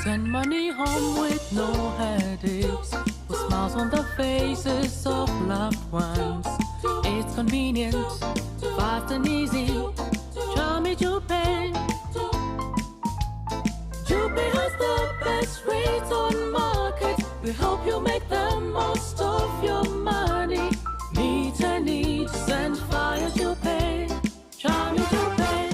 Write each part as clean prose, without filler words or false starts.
Send money home with no headaches. Put smiles on the faces of loved ones. It's convenient, fast and easy. Try me Jupay. Jupay has the best rates on market. We hope you make the most of your money. Meet a need, send via Jupay. Try me Jupay.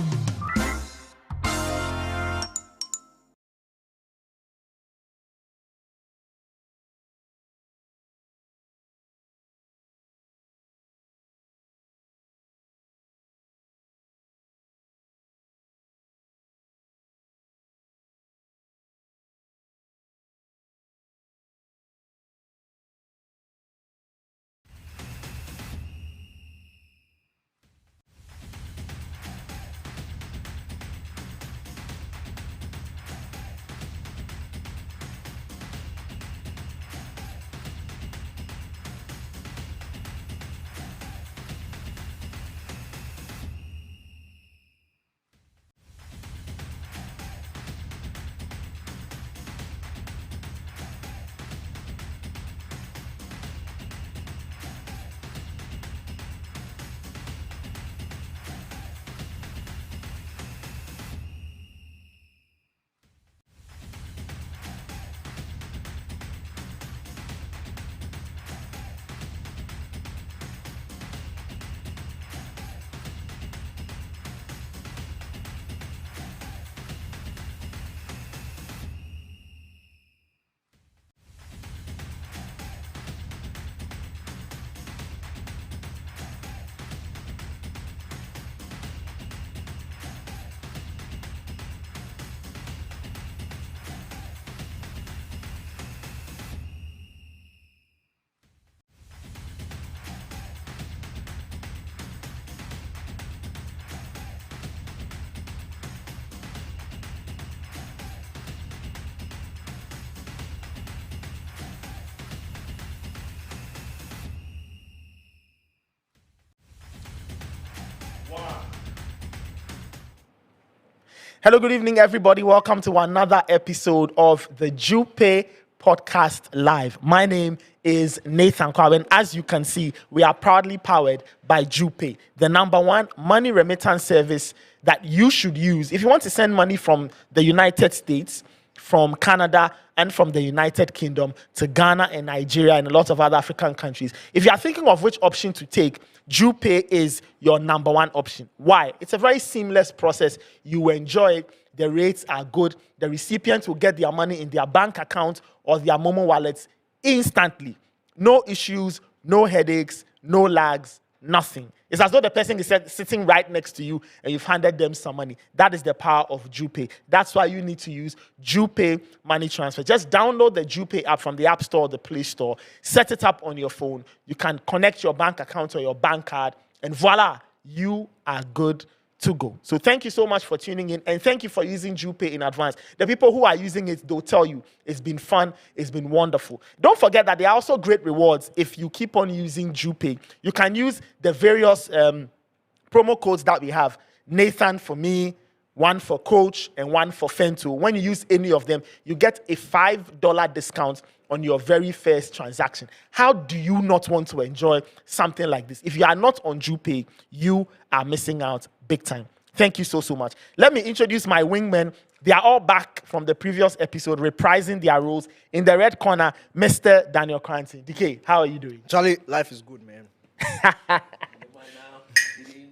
Hello, good evening, everybody. Welcome to another episode of the Jupay Podcast Live. My name is Nathan Kwawe, and as you can see, we are proudly powered by Jupay, the number one money remittance service that you should use if you want to send money from the United States, from Canada, and from the United Kingdom to Ghana and Nigeria and a lot of other African countries. If you are thinking of which option to take, Jupay is your number one option. Why? It's a very seamless process. You will enjoy it. The rates are good. The recipients will get their money in their bank account or their Momo wallets instantly. No issues, no headaches, no lags, nothing. It's as though the person is sitting right next to you and you've handed them some money. That is the power of Jupay. That's why you need to use Jupay Money Transfer. Just download the Jupay app from the App Store or the Play Store. Set it up on your phone. You can connect your bank account or your bank card. And voila, you are good to go. So thank you so much for tuning in, and thank you for using Jupay in advance. The people who are using it, they'll tell you it's been fun, it's been wonderful. Don't forget that there are also great rewards if you keep on using Jupay. You can use the various promo codes that we have. Nathan for me, one for Coach, and one for Fento. When you use any of them, you get a $5 discount on your very first transaction. How do you not want to enjoy something like this? If you are not on Jupay, you are missing out big time. Thank you so much. Let me introduce my wingmen. They are all back from the previous episode, reprising their roles. In the red corner, Mr. Daniel Cranton. DK, how are you doing? Charlie, life is good, man.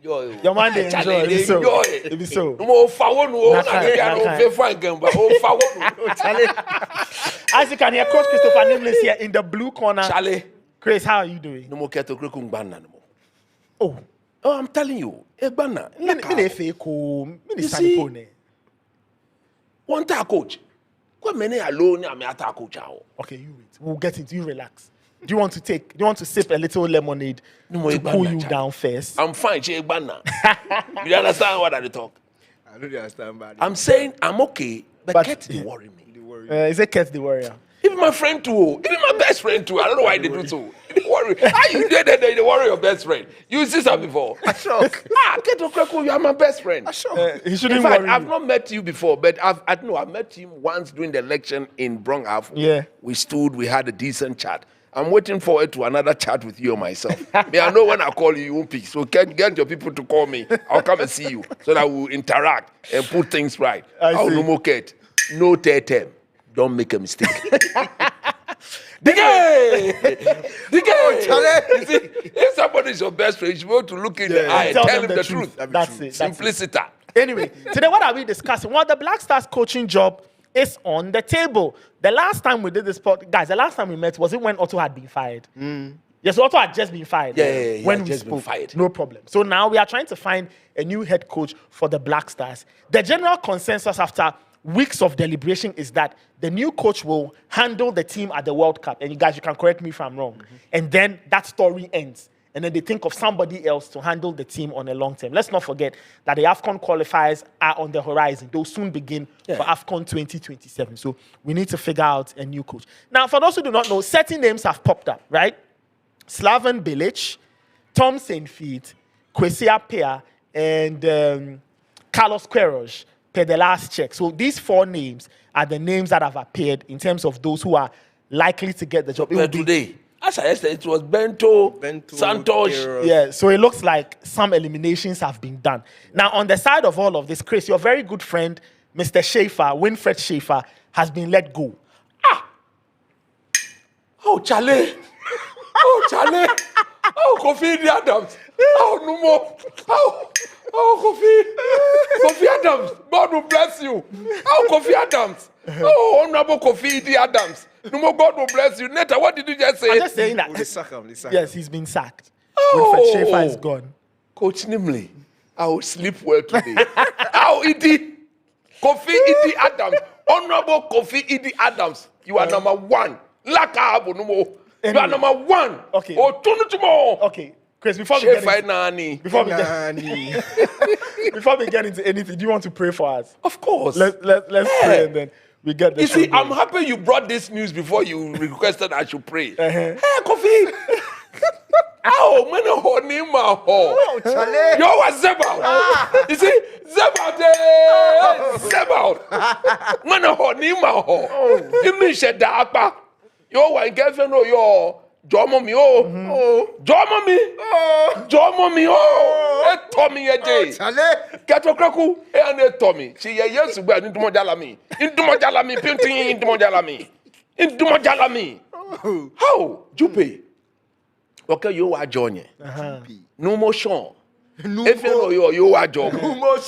Your man, they enjoy it. It be so. Charlie. As you can hear, Coach Christopher Nameless here in the blue corner. Charlie. Chris, how are you doing? No more keto krekum banana no more. Oh, I'm telling you, Egbana. You see, one time coach. What many alone I'm at coach. Okay, you wait. We'll get into you. Relax. Do you want to sip a little lemonade to cool you down first? I'm fine, Egbana. You understand what I talk? I don't understand, buddy. I'm saying I'm okay, but Ket they worry me. Is it Ket the warrior? Even my friend too. Even my best friend too. I don't know why they do so. They worry. How you did that? They worry your best friend. You see something before? Get to Kreku, you are my best friend. He shouldn't In fact, worry. I've not met you before, but I met him once during the election in Brongaf. Yeah. We stood, we had a decent chat. I'm waiting forward to another chat with you or myself. Me, I know when I call you, you won't pick. So get your people to call me. I'll come and see you so that we'll interact and put things right. I see. No more cat. No tetem. Don't make a mistake. The guy. You see, if somebody is your best friend, you should be able to look in the eye and tell him the truth. That's it. Simplicity. Anyway, today what are we discussing? Well, the Black Stars coaching job is on the table. The last time we did this guys, the last time we met was it when Otto had been fired? Yes, Otto had just been fired. Yeah, when had we just spoke. been fired. No problem. So now we are trying to find a new head coach for the Black Stars. The general consensus after weeks of deliberation is that the new coach will handle the team at the World Cup. And you guys, you can correct me if I'm wrong. And then that story ends. And then they think of somebody else to handle the team on a long term. Let's not forget that the AFCON qualifiers are on the horizon. They'll soon begin for AFCON 2027. So we need to figure out a new coach. Now, for those who do not know, certain names have popped up, right? Slaven Bilic, Tom Saintfiet, Kwesi Appiah, and Carlos Queiroz per the last check. So these four names are the names that have appeared in terms of those who are likely to get the job. It will But be- today, as I said, it was Bento Santos. Queiroz. Yeah, so it looks like some eliminations have been done. Now, on the side of all of this, Chris, your very good friend, Mr. Schaefer, Winfred Schaefer, has been let go. Oh, Charlie. Oh, Charlie. Oh, Kofi Adams. Oh, no more. Oh, Kofi Adams. God will bless you. Oh, Kofi Adams. Oh, Honorable Kofi Adams. No more, God will bless you. Neta, what did you just say? I'm just saying They that. sack him. Yes, he's been sacked. Oh. Winfred Schaefer is gone. Coach Nimley, I will sleep well today. Oh, Idi. Kofi Idi Adams. Honorable Kofi Idi Adams. You are number one. Laka Abu no more. You are Anyway. number one. Okay. Oh, Tunutumo. Okay, Chris, before we get Shefa into, Nani. before we get, Nani. before we get into anything, do you want to pray for us? Of course. Let's pray and then we get the You show see, going. I'm happy you brought this news before you requested I should pray. Uh-huh. Hey, Kofi. Oh, man, ho. Oh, Charlie. Yo, what's Zebal? You see, Zebal, Zebal. Man, ho. You mean shed the akpa. Yo, one girlfriend, yo. Jomo mi, oh. Jomo mi, oh. Et Tommy, a day. Charlie. Kato Kraku, and Tommy. She a yes, but into Mojalami. Into Mojalami, painting into Mojalami. Into Mojalami. How? Jupay. Okay, you are Johnny. No more Sean. If you are job. No more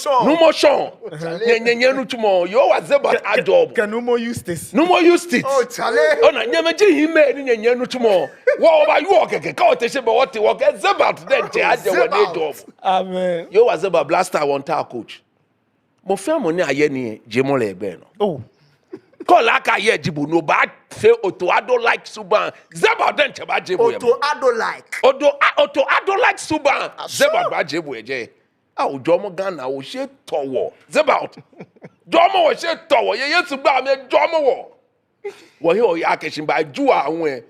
Sean. No tomorrow. You are Zebat a job. Can no more use this? No more used it. Oh, Charlie. Oh, na nyamaji hime ni nyanu tomorrow. What about you walk again? Go te shebe what work Zebat then te aje one job. Amen. You was Zebat blaster one ta coach. Mo fe mo ni aye ni Jemole ebe no. Oh, Call aka ye jibu no ba fe Otto Ado like Suban. Zebat then te ba jibu ebe. Otto Adolike. Otto Ado like Suban. Zebat ba jibu eje. Ah ojomo Ghana o she towo. Zebat. Jomo o she towo. Ye Suban me jomo wo. Wo he o ya keshin ba ju awon.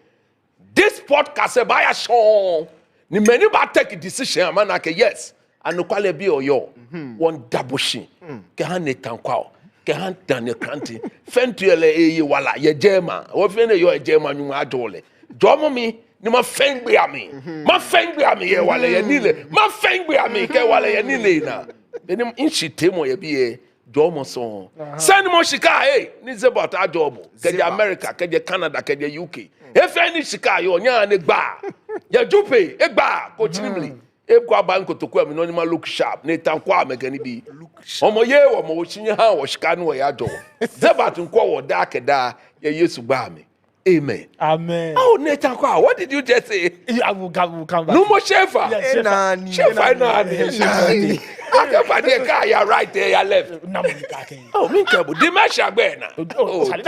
This podcast by a show. Ni many ba take a decision man like yes. And no kwale bi oyo. One daboshi. Ke han netankwa. Ke han dane kanti. Fentuele eye wala ye jema. Wo fe ne yo jema nyu adole. Jomo mi ni ma fengbe ami. Ma fengbe ami ye wale ye nile. Ma fengbe ami ke wale ye nile na. Benim inchitemo ye bi Jomo so. Send mo shika ni Zebat a job. Ke je America, ke je Canada, ke je UK. If any shika yo nya ne gba. Ya Jupay, e gba Coach Nimley. E kwa ba nkotoku am no ni ma look sharp. Ne tankwa amegani bi. Omo ye wo mo chinye ha wo shika no ya do. Zebat nko wo da keda ya Yesu gba me. Amen. amen. Oh, Nathan Kwa, what did you just say? We'll come back. No more Shefa. Yes, Schaefer. Nani. Shefa Nani. I can find the car, you're right there, you left. No, we can't. Oh, me cable. Dimasha Bena. Oh, Charlie,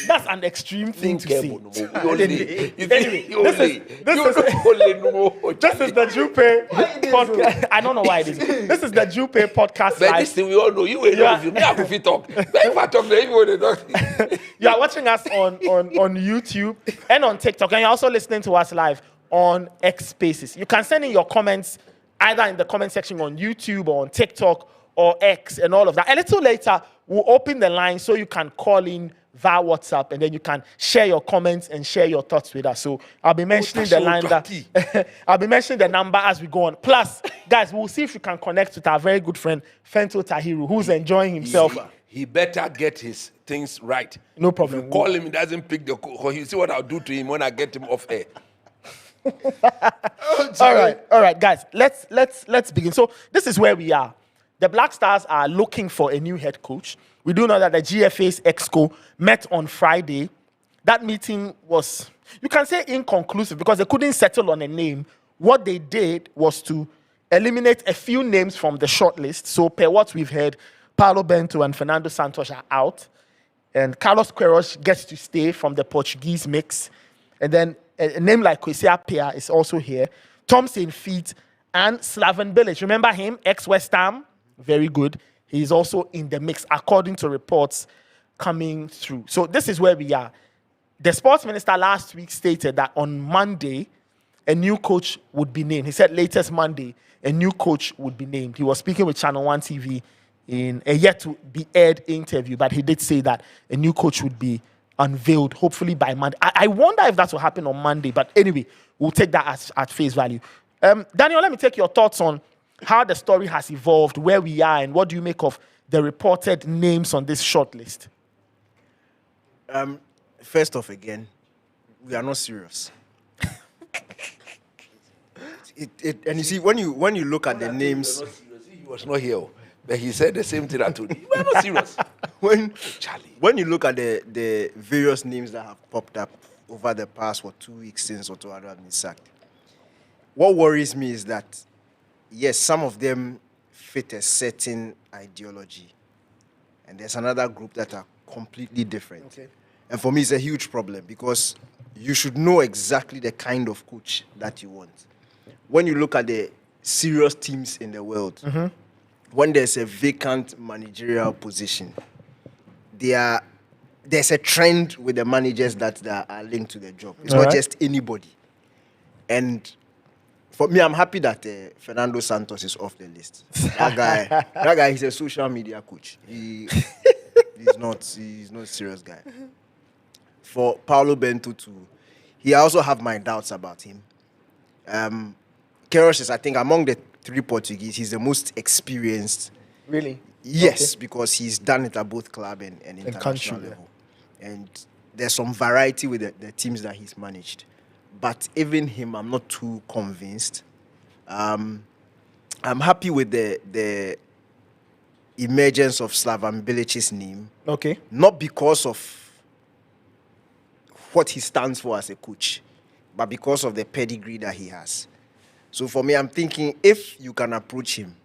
that's an extreme thing to say. Anyway, This is the Jupay podcast. I don't know why it is. This is the Jupay podcast. But Live. this thing we all know. You will know. Me have to fit talk. But if I talk, then you will talk. You are watching us on YouTube and on TikTok, and you're also listening to us live on X Spaces. You can send in your comments either in the comment section on YouTube or on TikTok or X and all of that. A little later, we'll open the line so you can call in via WhatsApp and then you can share your comments and share your thoughts with us. So I'll be mentioning the line that I'll be mentioning the number as we go on. Plus, guys, we'll see if we can connect with our very good friend Fento Tahiru, who's enjoying himself. He better get his things right. No problem. If you call him, he doesn't pick the call. You see what I'll do to him when I get him off air. All right, guys. Let's begin. So this is where we are. The Black Stars are looking for a new head coach. We do know that the GFA's EXCO met on Friday. That meeting was, you can say, inconclusive because they couldn't settle on a name. What they did was to eliminate a few names from the shortlist. So per what we've heard, Paulo Bento and Fernando Santos are out. And Carlos Queiroz gets to stay from the Portuguese mix. And then a name like Kwesi Appiah is also here. Thompson Feet and Slaven Bilic. Remember him? Ex-West Ham. Very good. He's also in the mix, according to reports coming through. So this is where we are. The sports minister last week stated that on Monday, a new coach would be named. He said latest Monday, a new coach would be named. He was speaking with Channel 1 TV in a yet-to-be-aired interview, but he did say that a new coach would be unveiled, hopefully by Monday. I wonder if that will happen on Monday, but anyway, we'll take that at face value. Daniel, let me take your thoughts on how the story has evolved, where we are, and what do you make of the reported names on this shortlist? First off, again, we are not serious. And you see, when you look at the names, He was not here, but he said the same thing I told you. We are not serious. when you look at the various names that have popped up over the past 2 weeks since Otuado had been sacked, what worries me is that yes, some of them fit a certain ideology, and there's another group that are completely different. Okay. And for me, it's a huge problem because you should know exactly the kind of coach that you want. When you look at the serious teams in the world, when there's a vacant managerial position, there's a trend with the managers that are linked to the job. It's not just anybody. And for me, I'm happy that Fernando Santos is off the list. That guy, he's a social media coach. He's not a serious guy. For Paulo Bento too, he also have my doubts about him. Queiroz is, I think, among the three Portuguese, he's the most experienced. Really? Yes, because he's done it at both club and international level. And there's some variety with the teams that he's managed. But even him, I'm not too convinced. I'm happy with the emergence of Slaven Bilic's name. Okay. Not because of what he stands for as a coach, but because of the pedigree that he has. So for me, I'm thinking if you can approach him,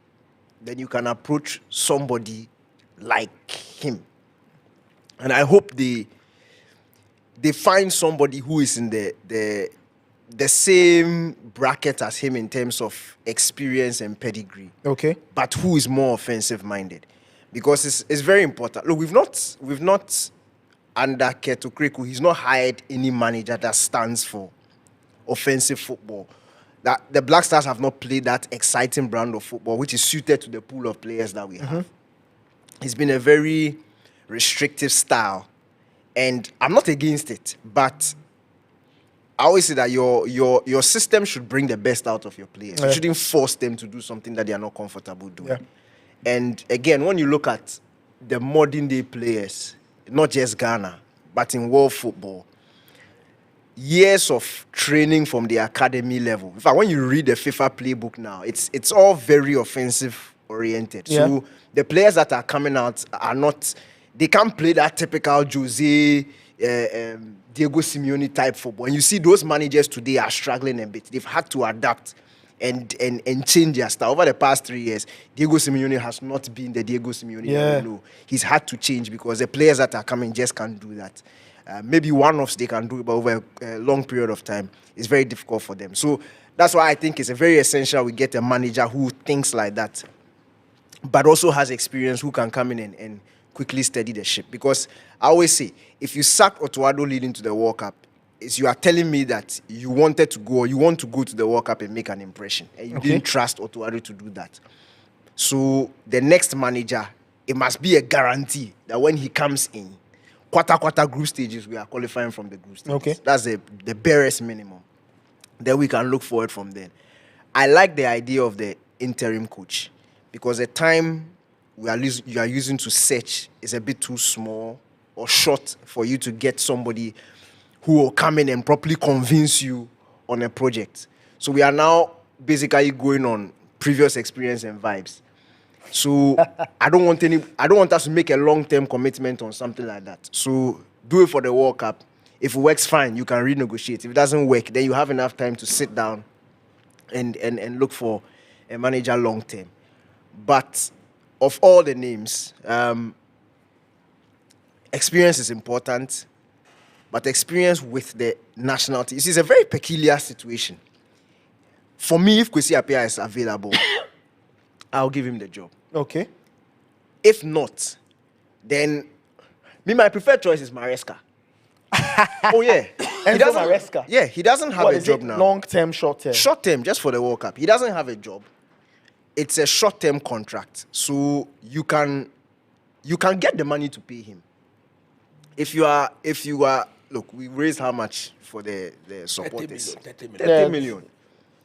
then you can approach somebody like him. And I hope they find somebody who is in the same bracket as him in terms of experience and pedigree. Okay. But who is more offensive-minded. Because it's very important. Look, we've not under Keto Kreku, he's not hired any manager that stands for offensive football. That the Black Stars have not played that exciting brand of football, which is suited to the pool of players that we have. It's been a very restrictive style. And I'm not against it, but I always say that your system should bring the best out of your players. You shouldn't force them to do something that they are not comfortable doing. Yeah. And again, when you look at the modern day players, not just Ghana, but in world football, years of training from the academy level. In fact, when you read the FIFA playbook now, it's all very offensive oriented. Yeah. So the players that are coming out are not, they can't play that typical Jose, Diego Simeone type football. And you see those managers today are struggling a bit. They've had to adapt and change their style. Over the past 3 years, Diego Simeone has not been the Diego Simeone that we know. He's had to change because the players that are coming just can't do that. Maybe one-offs they can do, but over a long period of time, it's very difficult for them. So that's why I think it's a very essential we get a manager who thinks like that, but also has experience, who can come in and quickly steady the ship. Because I always say, if you sack Otuado leading to the World Cup, is you are telling me that you wanted to go, or you want to go to the World Cup and make an impression, and you didn't trust Otto Addo to do that. So the next manager, it must be a guarantee that when he comes in, quarter group stages, we are qualifying from the group stages. Okay. That's the barest minimum. Then we can look forward from then. I like the idea of the interim coach because the time you are using to search is a bit too small or short for you to get somebody who will come in and properly convince you on a project. So we are now basically going on previous experience and vibes. So I don't want us to make a long-term commitment on something like that. So do it for the World Cup. If it works, fine, you can renegotiate. If it doesn't work, then you have enough time to sit down and look for a manager long-term. But of all the names, experience is important, but experience with the national team. This is a very peculiar situation. For me, if Kwesi Appiah is available, I'll give him the job. Okay. If not, then my preferred choice is Maresca. Oh yeah, Enzo Maresca. Yeah, he doesn't have What a is job it? now. Long term, short term. Short term, just for the World Cup. He doesn't have a job. It's a short term contract, so you can get the money to pay him. If you are, look, we raised how much for the supporters? 30 million. 30 million.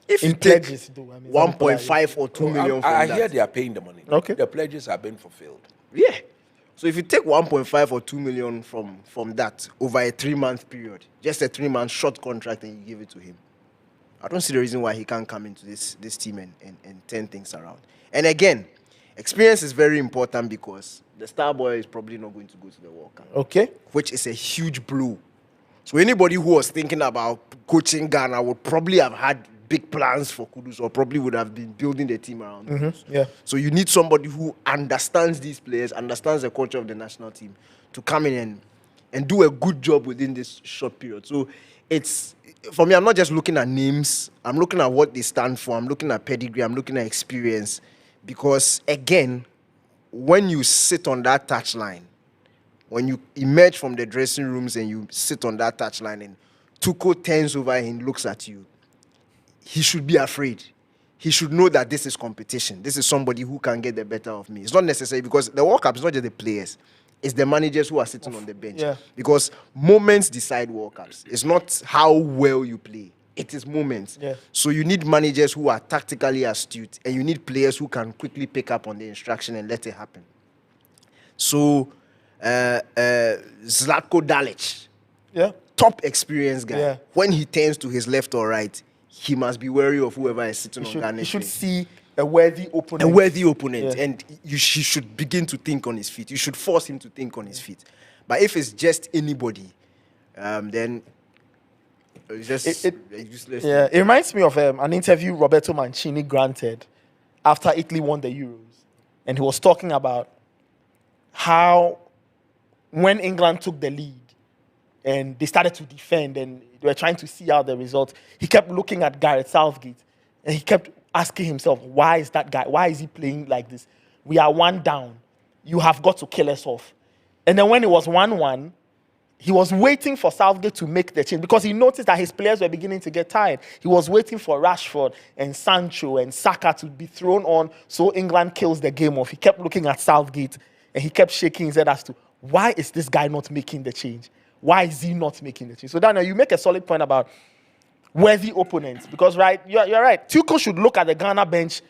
If you In take pledges, though. I mean, 1.5 or 2 million from I that, hear they are paying the money. Okay. The pledges have been fulfilled. yeah. So if you take 1.5 or 2 million from that over a 3-month period, just a 3-month short contract, and you give it to him, I don't see the reason why he can't come into this team and turn things around. And again, experience is very important because the star boy is probably not going to go to the World Cup, Okay. which is a huge blow. So anybody who was thinking about coaching Ghana would probably have had big plans for Kudus, or probably would have been building the team around Kudus. Yeah. So you need somebody who understands these players, understands the culture of the national team, to come in and do a good job within this short period. So it's, for me, I'm not just looking at names. I'm looking at what they stand for. I'm looking at pedigree. I'm looking at experience. Because, again, when you sit on that touchline, when you emerge from the dressing rooms and you sit on that touchline and Tuchel turns over and looks at you, he should be afraid. He should know that this is competition. This is somebody who can get the better of me. It's not necessary, because the World Cup is not just the players. It's the managers who are sitting on the bench. Yeah. Because moments decide World Cups. It's not how well you play. It is moments. Yeah. So you need managers who are tactically astute, and you need players who can quickly pick up on the instruction and let it happen. So, Zlatko Dalic, Yeah. top experienced guy. Yeah. When he turns to his left or right, he must be wary of whoever is sitting on Ghana's He should bench. see a worthy opponent. A worthy opponent, Yeah. and he should begin to think on his feet. You should force him to think on his feet. But if it's just anybody, then it's just useless. Yeah, it reminds me of an interview Roberto Mancini granted after Italy won the Euros. And he was talking about how when England took the lead and they started to defend and they were trying to see out the result, he kept looking at Gareth Southgate and he kept asking himself, why is that guy, why is he playing like this? We are 1 down. You have got to kill us off. And then when it was 1-1, he was waiting for Southgate to make the change because he noticed that his players were beginning to get tired. He was waiting for Rashford and Sancho and Saka to be thrown on so England kills the game off. He kept looking at Southgate and he kept shaking his head as to, why is this guy not making the change? Why is he not making the change? So Daniel, you make a solid point about worthy opponents because, right, you're right. Tuchel should look at the Ghana bench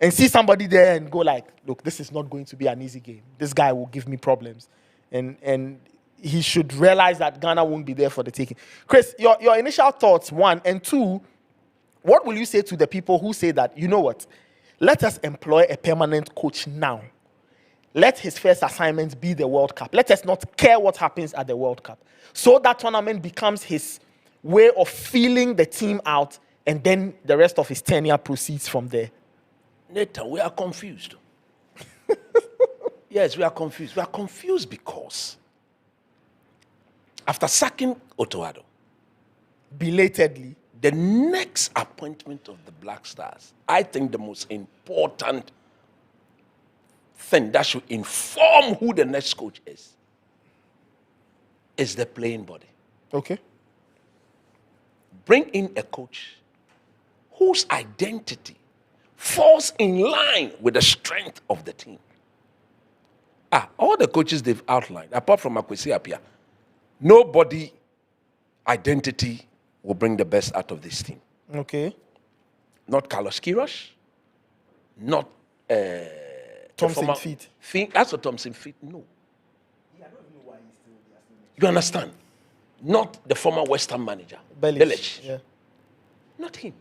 and see somebody there and go like, look, this is not going to be an easy game. This guy will give me problems. And he should realize that Ghana won't be there for the taking. Chris, your initial thoughts, 1, and 2, what will you say to the people who say that, you know what, let us employ a permanent coach now. Let his first assignment be the World Cup. Let us not care what happens at the World Cup. So that tournament becomes his way of feeling the team out, and then the rest of his tenure proceeds from there. Nathan, we are confused. Yes, we are confused. We are confused because after sacking Otto Addo, Belatedly. the next appointment of the Black Stars, I think the most important thing that should inform who the next coach is the playing body. Okay. bring in a coach whose identity falls in line with the strength of the team. All the coaches they've outlined, apart from Akwesi Appiah, nobody identity will bring the best out of this team. Okay. Not Carlos Queiroz, not Thompson Feet. That's what Thompson Feet. No. You understand? Not the former Western manager, Bellich. Yeah. Not him.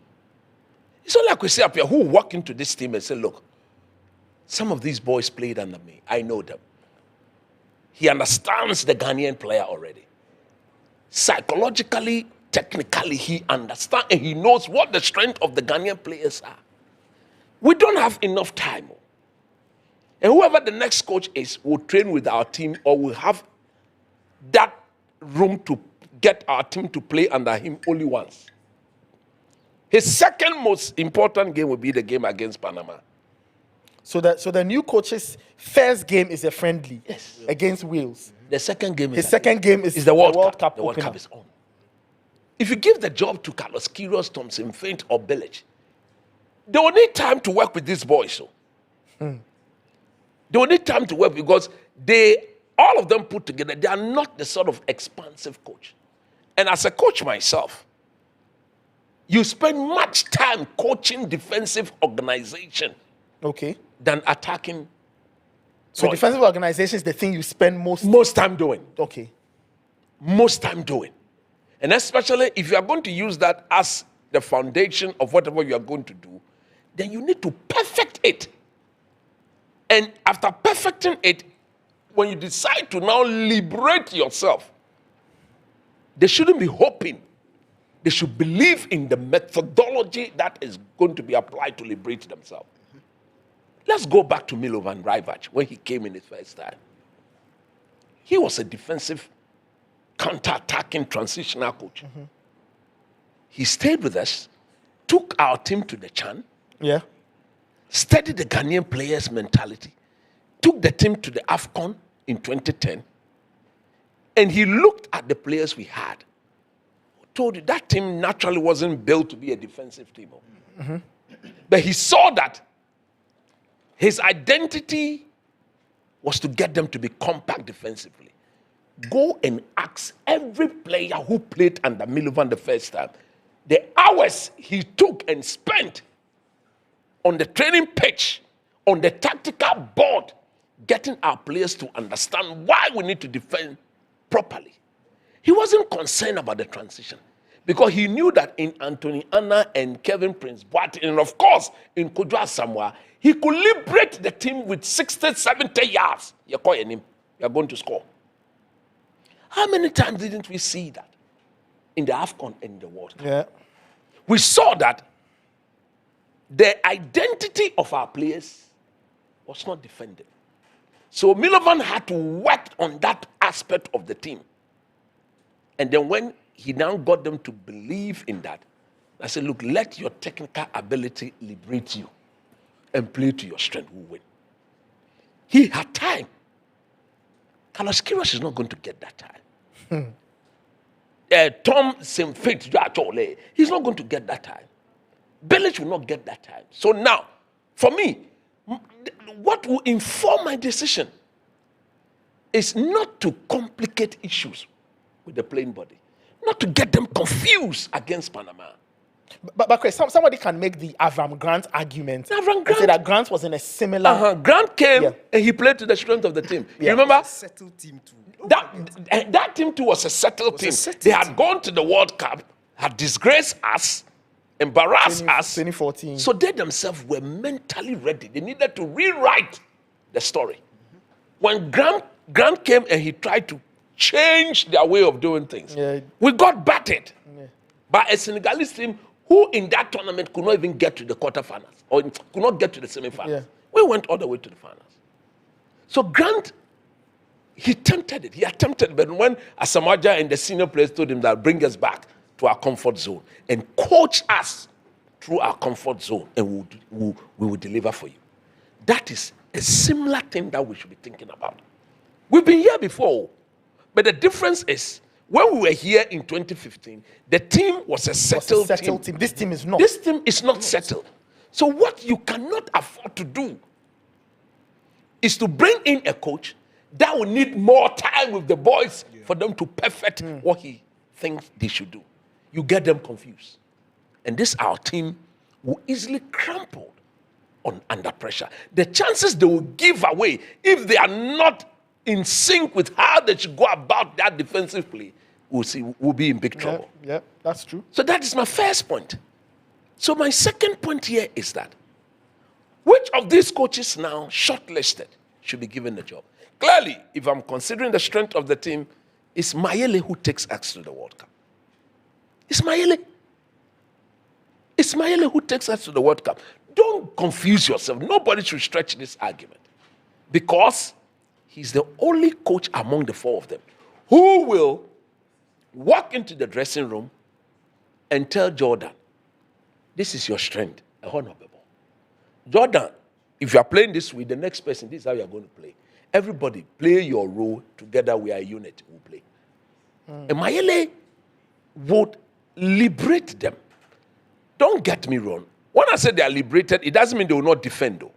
It's not like we say up here who walk into this team and say, look, some of these boys played under me. I know them. He understands the Ghanaian player already. Psychologically, technically, he understands and he knows what the strength of the Ghanaian players are. We don't have enough time. And whoever the next coach is will train with our team or will have that room to get our team to play under him only once. His second most important game will be the game against Panama. So the new coach's first game is a friendly against Wales. The second game His second game is the World Cup. Cup. The World Cup is on. If you give the job to Carlos Queiroz, Thompson Feint, or Bellich, they will need time to work with these boys. So. They will need time to work because all of them put together, they are not the sort of expansive coach. And as a coach myself, you spend much time coaching defensive organization than attacking. So defensive organization is the thing you spend most time doing. Okay. Most time doing. And especially if you are going to use that as the foundation of whatever you are going to do, then you need to perfect it. And after perfecting it, when you decide to now liberate yourself, they shouldn't be hoping. They should believe in the methodology that is going to be applied to liberate themselves. Let's go back to Milovan Rajvac when he came in his first time. He was a defensive, counter-attacking, transitional coach. He stayed with us, took our team to the CHAN, studied the Ghanaian players' mentality, took the team to the AFCON in 2010, and he looked at the players we had. Told you that team naturally wasn't built to be a defensive team. But he saw that his identity was to get them to be compact defensively. Go and ask every player who played under Milovan the first time, the hours he took and spent on the training pitch, on the tactical board, getting our players to understand why we need to defend properly. He wasn't concerned about the transition because he knew that in Anthony Anna and Kevin Prince Boateng, and of course in Kudus Samoa, he could liberate the team with 60, 70 yards. You're calling him. You're going to score. How many times didn't we see that in the AFCON and in the World Cup? We saw that the identity of our players was not defended. So Milovan had to work on that aspect of the team. And then when he now got them to believe in that, I said, look, let your technical ability liberate you and play to your strength. We'll win. He had time. Carlos Queiroz is not going to get that time. Thompson Feint, he's not going to get that time. Bellich will not get that time. So now, for me, what will inform my decision is not to complicate issues with the playing body, not to get them confused against Panama. But Chris, somebody can make the Avram Grant argument. Avram Grant, and say that Grant was in a similar. Grant came and he played to the strength of the team. You remember? Settled team too. That team too was a settled team. They had gone to the World Cup, had disgraced us, embarrassed us. 2014. So they themselves were mentally ready. They needed to rewrite the story. When Grant came and he tried to change their way of doing things, we got battered by a Senegalese team who in that tournament could not even get to the quarterfinals or could not get to the semifinals. We went all the way to the finals. So Grant, he attempted it, but when Asamaja and the senior players told him that bring us back to our comfort zone and coach us through our comfort zone and we will deliver for you. That is a similar thing that we should be thinking about. We've been here before, but the difference is When we were here in 2015, the team was a settled, team. This team is not. This team is not settled. So what you cannot afford to do is to bring in a coach that will need more time with the boys for them to perfect what he thinks they should do. You get them confused. And this our team will easily crumple under pressure. The chances they will give away if they are not in sync with how they should go about that defensive play, we'll be in big trouble. Yeah, that's true. So that is my first point. So my second point here is that which of these coaches now shortlisted should be given the job? Clearly, if I'm considering the strength of the team, it's Mayele who takes us to the World Cup. It's Mayele. It's Mayele who takes us to the World Cup. Don't confuse yourself. Nobody should stretch this argument. Because he's the only coach among the four of them who will walk into the dressing room and tell Jordan, this is your strength. Jordan, if you are playing this way, the next person, this is how you are going to play. Everybody, play your role. Together we are a unit. We'll play. And Mayele would liberate them. Don't get me wrong. When I say they are liberated, it doesn't mean they will not defend, though.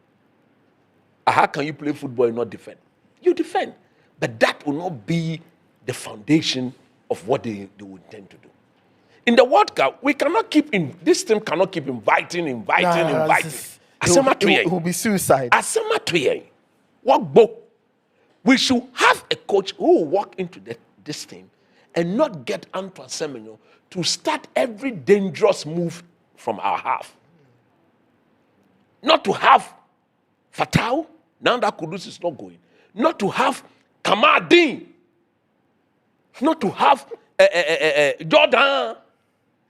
How can you play football and not defend? You defend. But that will not be the foundation of what they will intend to do. In the World Cup, we cannot keep this team cannot keep inviting. It will be suicide. We should have a coach who will walk into this team and not get Antoine Semenyo to start every dangerous move from our half. Not to have Fatau, now that Kudus is not going. Not to have Kamadin. Not to have Jordan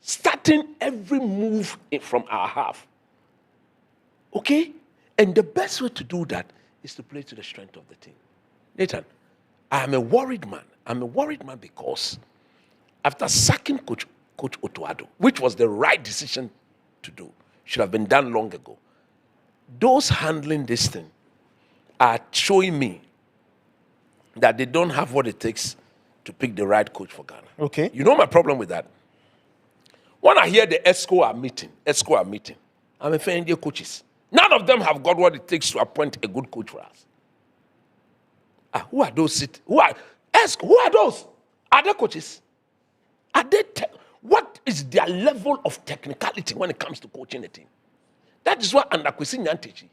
starting every move from our half. Okay? And the best way to do that is to play to the strength of the team. Nathan, I am a worried man. I'm a worried man because after sacking Coach Otuado, which was the right decision to do, should have been done long ago, those handling this thing are showing me that they don't have what it takes to pick the right coach for Ghana. Okay. You know my problem with that? When I hear the ESCO are meeting, I'm offending their coaches. None of them have got what it takes to appoint a good coach for us. Who are those? Who are those? Are they coaches? Are they? What is their level of technicality when it comes to coaching a team? That is why under Kwesi Nyantakyi,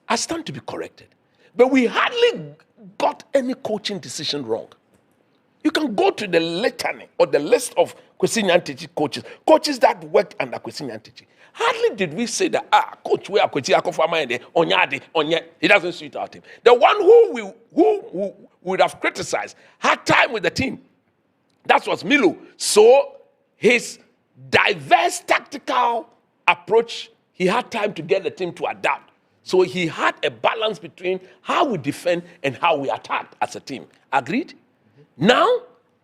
I stand to be corrected. But we hardly got any coaching decision wrong. You can go to the litany or the list of Kwesi Nyantakyi coaches that worked under Kwesi Nyantakyi. Hardly did we say that, coach, where Kwesi Akofo-Amayende, Onye, it doesn't suit our team. The one who we would have criticized had time with the team. That was Milo. So his diverse tactical approach, he had time to get the team to adapt. So he had a balance between how we defend and how we attack as a team. Agreed? Mm-hmm. Now,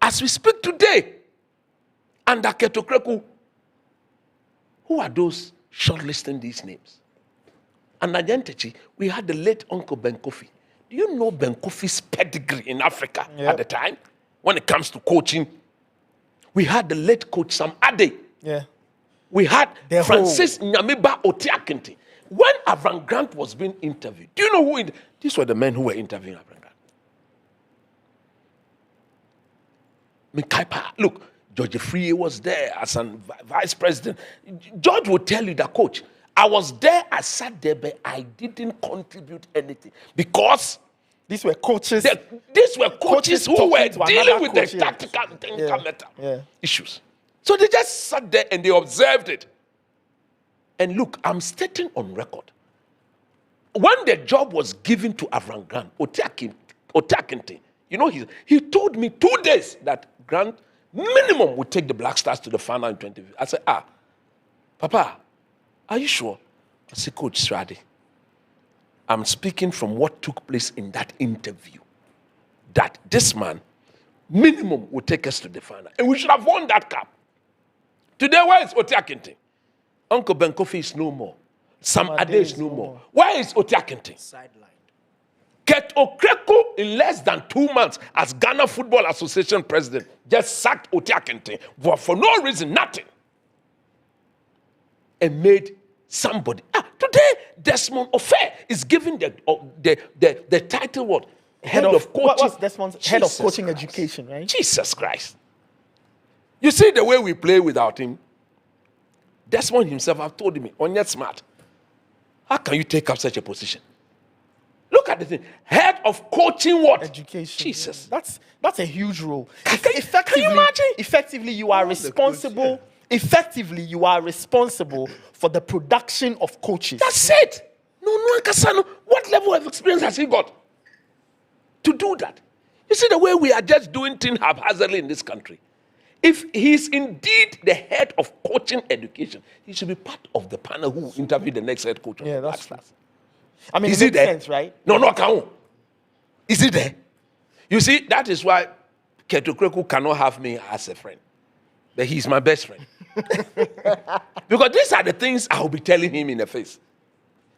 as we speak today, under Keto Kreku, who are those shortlisting these names? Under Nyantakyi, we had the late Uncle Ben Kofi. Do you know Ben Kofi's pedigree in Africa at the time? When it comes to coaching, we had the late coach Sam Ade. Yeah. We had Francis Nyamiba Otiakinti. When Avram Grant was being interviewed, do you know who? These were the men who were interviewing Avram Grant. Mikaipa, look, George Free was there as a vice president. George will tell you that, coach, I was there, I sat there, but I didn't contribute anything because these were coaches. These were coaches who were dealing with the tactical issues. So they just sat there and they observed it. And look, I'm stating on record. When the job was given to Avram Grant, Otiakinti, you know, he told me 2 days that Grant minimum would take the Black Stars to the final in 20. I said, Papa, are you sure? I said, Coach Sradi, I'm speaking from what took place in that interview. That this man, minimum, would take us to the final. And we should have won that cup. Today, where is Otiakinti? Uncle Ben Kofi is no more. Sam Ade is no more. Where is Otiakinti? Sidelined. Ket Okreko, in less than 2 months as Ghana Football Association president, just sacked Otiakente for no reason, nothing. And made somebody. Today, Desmond Ofe is given the title what? Head of coaching. What's Desmond's head of Jesus coaching Christ. education, right? Jesus Christ. You see the way we play without him? Desmond himself, I've told him, on yet smart. How can you take up such a position? Look at the thing. Head of coaching what? Education. Jesus. That's a huge role. Can you imagine? Effectively, you are responsible. Effectively, you are responsible for the production of coaches. That's it. No, Kasano. What level of experience has he got to do that? You see the way we are just doing things haphazardly in this country. If he's indeed the head of coaching education, he should be part of the panel who will interview the next head coach. Yeah, that's true. I mean, Is it he makes there? sense, right? No, can't. Is he there? You see, that is why Keto Kreku cannot have me as a friend. But he's my best friend. Because these are the things I'll be telling him in the face.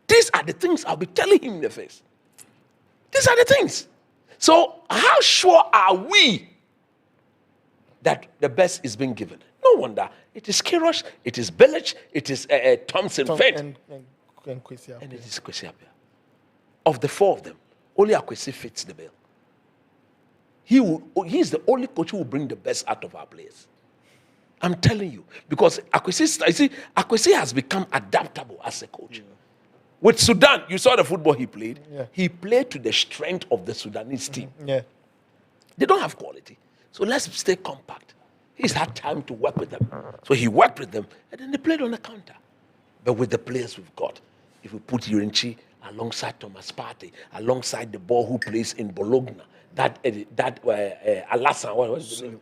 These are the things I'll be telling him in the face. These are the things. So how sure are we that the best is being given? No wonder. It is Kirosh, it is Belic, it is Thompson Fed, And Kwesi Appiah. and it is Kwesi Appiah. Of the four of them, only Akwesi fits the bill. He's the only coach who will bring the best out of our players. I'm telling you. Because Akwesi has become adaptable as a coach. Yeah. With Sudan, you saw the football he played. Yeah. He played to the strength of the Sudanese team. Yeah. They don't have quality. So let's stay compact. He's had time to work with them. So he worked with them, and then they played on the counter. But with the players we've got, if we put Yurinchi alongside Thomas Partey, alongside the ball who plays in Bologna, Alassane, what was the name?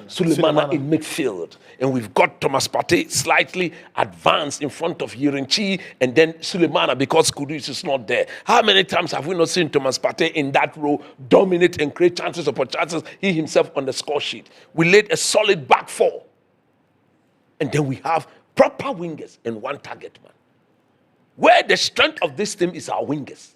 Sulemana in midfield. And we've got Thomas Partey slightly advanced in front of Yurinchi, and then Sulemana because Kudus is not there. How many times have we not seen Thomas Partey in that role dominate and create chances upon chances, he himself on the score sheet? We laid a solid back four. And then we have proper wingers and one target man. Where the strength of this team is our wingers.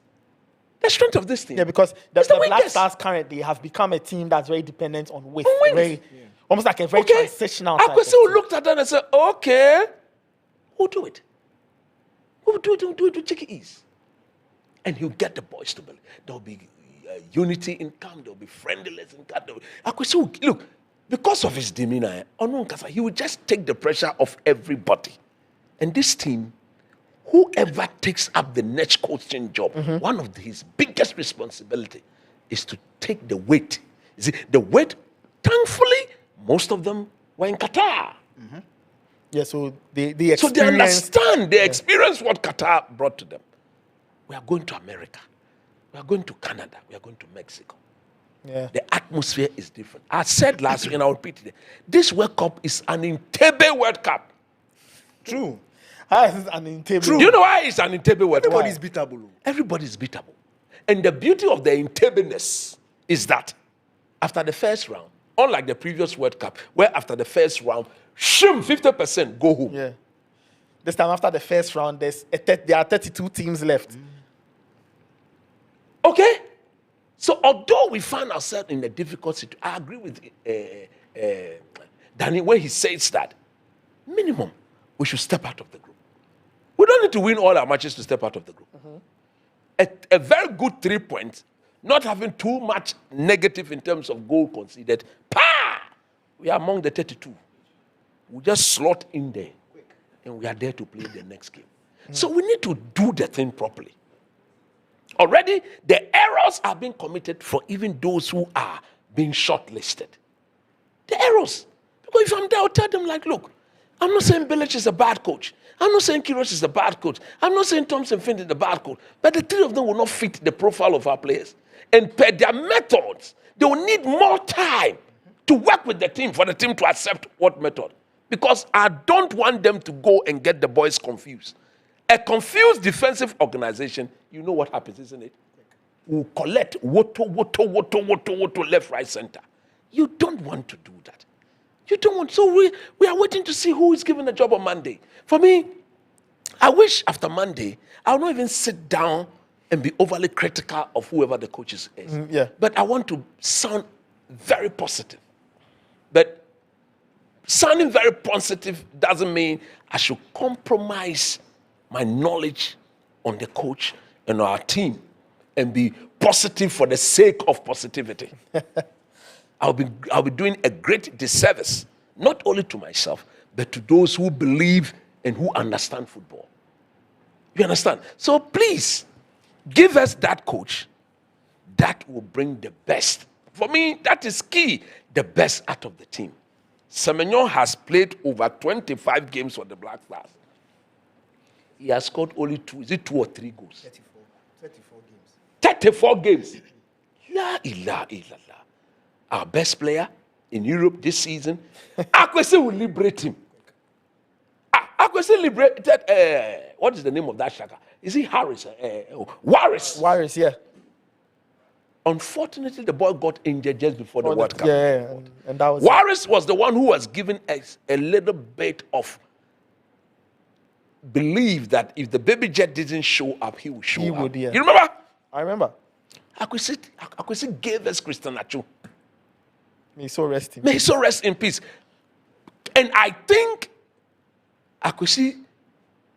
The strength of this team. Yeah, because the the Black wingers. Stars currently have become a team that's very dependent on width. On wings. Very, almost like a very transitional type of Akwesi team. looked at that and said, okay, who'll do it? Who'll do it with cheeky ease? And he'll get the boys to believe. There'll be unity in camp. There'll be friendliness in camp. Akwesi will, look, because of his demeanor, he will just take the pressure off everybody. And this team, whoever takes up the next coaching job, one of his biggest responsibility is to take the weight. You see, the weight, thankfully, most of them were in Qatar. Yeah, so they So they understand, they experience what Qatar brought to them. We are going to America. We are going to Canada. We are going to Mexico. Yeah. The atmosphere is different. I said last week, and I'll repeat it. This World Cup is an Entebbe World Cup. True. Do you know why it's an Entebbe World Cup? Everybody's beatable. Everybody's beatable. And the beauty of the Entebbeness is that after the first round, unlike the previous World Cup, where after the first round, 50% go home. Yeah. This time after the first round, there are 32 teams left. Okay? So although we find ourselves in a difficult situation, I agree with Danny when he says that minimum, we should step out of the group. We don't need to win all our matches to step out of the group. A very good 3 points, not having too much negative in terms of goal conceded. We are among the 32. We just slot in there, and we are there to play the next game. So we need to do the thing properly. Already, the errors are being committed for even those who are being shortlisted. The errors. Because if I'm there, I'll tell them, like, look, I'm not saying Belic is a bad coach. I'm not saying Kirosh is a bad coach. I'm not saying Thompson Finn is a bad coach. But the three of them will not fit the profile of our players. And per their methods, they will need more time to work with the team for the team to accept what method. Because I don't want them to go and get the boys confused. A confused defensive organization, you know what happens, isn't it? Will collect woto, left, right, center. You don't want to do that. You don't want. So we are waiting to see who is given the job on Monday. For me, I wish after Monday, I'll not even sit down and be overly critical of whoever the coach is. Yeah. But I want to sound very positive. But sounding very positive doesn't mean I should compromise my knowledge on the coach and our team and be positive for the sake of positivity. I'll be doing a great disservice, not only to myself, but to those who believe and who understand football. You understand? So please, give us that coach that will bring the best. For me, that is key, the best out of the team. Semenyo has played over 25 games for the Black Stars. He has scored only 2 or 3 goals? 34 games. 34 games. La ilaha illallah. Our best player in Europe this season, Akwesi will liberate him. Akwesi liberated, what is the name of that shaka? Is he Harris? Waris. Warriors, yeah. Unfortunately, the boy got injured just before the World Cup. Yeah, and that was Waris was the one who was given a little bit of belief that if the baby jet didn't show up, he would show up. He would, yeah. You remember? I remember. Akwesi gave us Christian Nacho. May he so rest in May he so rest in peace. And I think Akwesi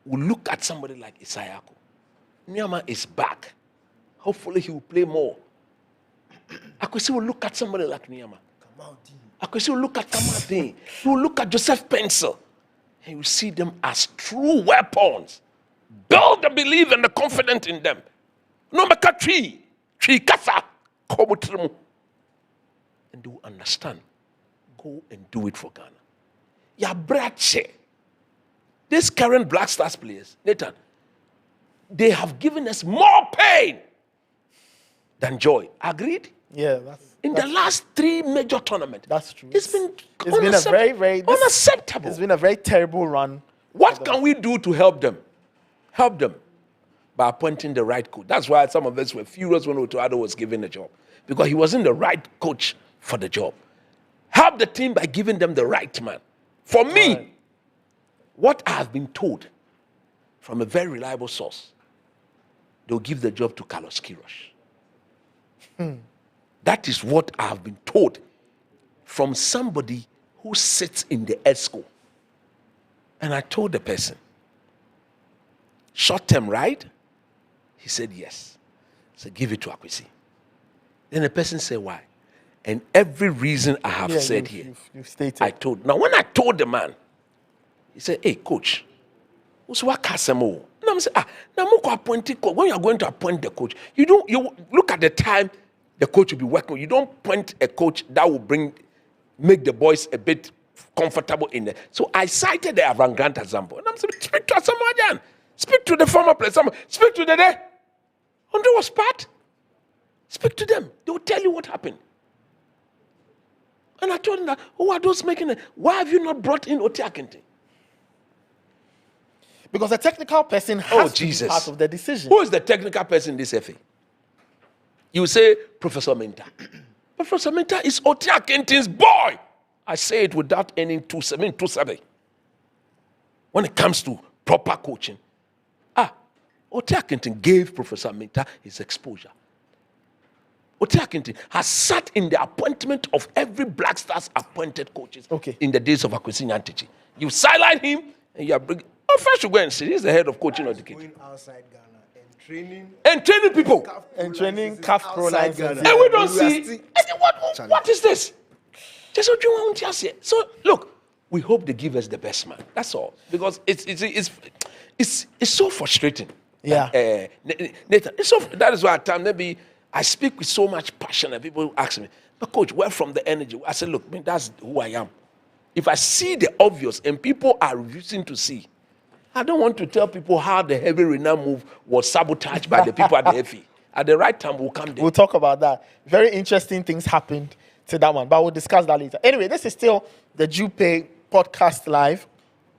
will look at somebody like Isayako. Nyama is back. Hopefully he will play more. Akwesi will look at somebody like Nyama. Akwesi will look at Kamaldeen. He will look at Joseph Pencil. He will see them as true weapons. Build the belief and the confidence in them. No matter tree kasa, komutrimu. And they will understand. Go and do it for Ghana. Ya brache. These current Black Stars players, Nathan, they have given us more pain than joy. Agreed? Yeah, In the last 3 major tournaments. That's true. It's been a very, very unacceptable. It's been a very terrible run. What can we do to help them? Help them by appointing the right coach. That's why some of us were furious when Otuado was given the job, because he wasn't the right coach for the job. Help the team by giving them the right man. For me, what I have been told from a very reliable source, they'll give the job to Carlos Queiroz. That is what I have been told from somebody who sits in the ESCO. And I told the person, short term, right? He said yes. So give it to Akwesi. Then the person said why? And every reason I have said you've stated. I told. Now, when I told the man, he said, hey, coach, what's what Kasemo? And I'm saying, when you are going to appoint the coach, you look at the time the coach will be working. You don't appoint a coach that will make the boys a bit comfortable in there. So I cited the Avran Grant example. And I'm saying, speak to someone again. Speak to the former player. Speak to the day. Andre was part. Speak to them. They will tell you what happened. And I told him that, who are those making it? Why have you not brought in Otiakente? Because the technical person has to be part of the decision. Who is the technical person in this FA? You say Professor Menta. Professor Menta is Otiakente's boy. I say it without any too savvy. When it comes to proper coaching, Otiakente gave Professor Menta his exposure. Otiakente has sat in the appointment of every Black Stars appointed coaches in the days of Akwesi Nyantakyi. You sideline him and you are bringing. First you go and see. He's the head of coaching education. Going outside Ghana and training people. And training CAF Pro license. And we don't see. What is this? So look, we hope they give us the best man. That's all. Because it's so frustrating. Yeah. Nathan, that is why at times maybe I speak with so much passion and people ask me, but coach, where from the energy? I said, look, that's who I am. If I see the obvious and people are refusing to see, I don't want to tell people how the heavy renown move was sabotaged by the people at the FA. At the right time, we'll come there. We'll talk about that. Very interesting things happened to that one, but we'll discuss that later. Anyway, this is still the Jupay Podcast Live.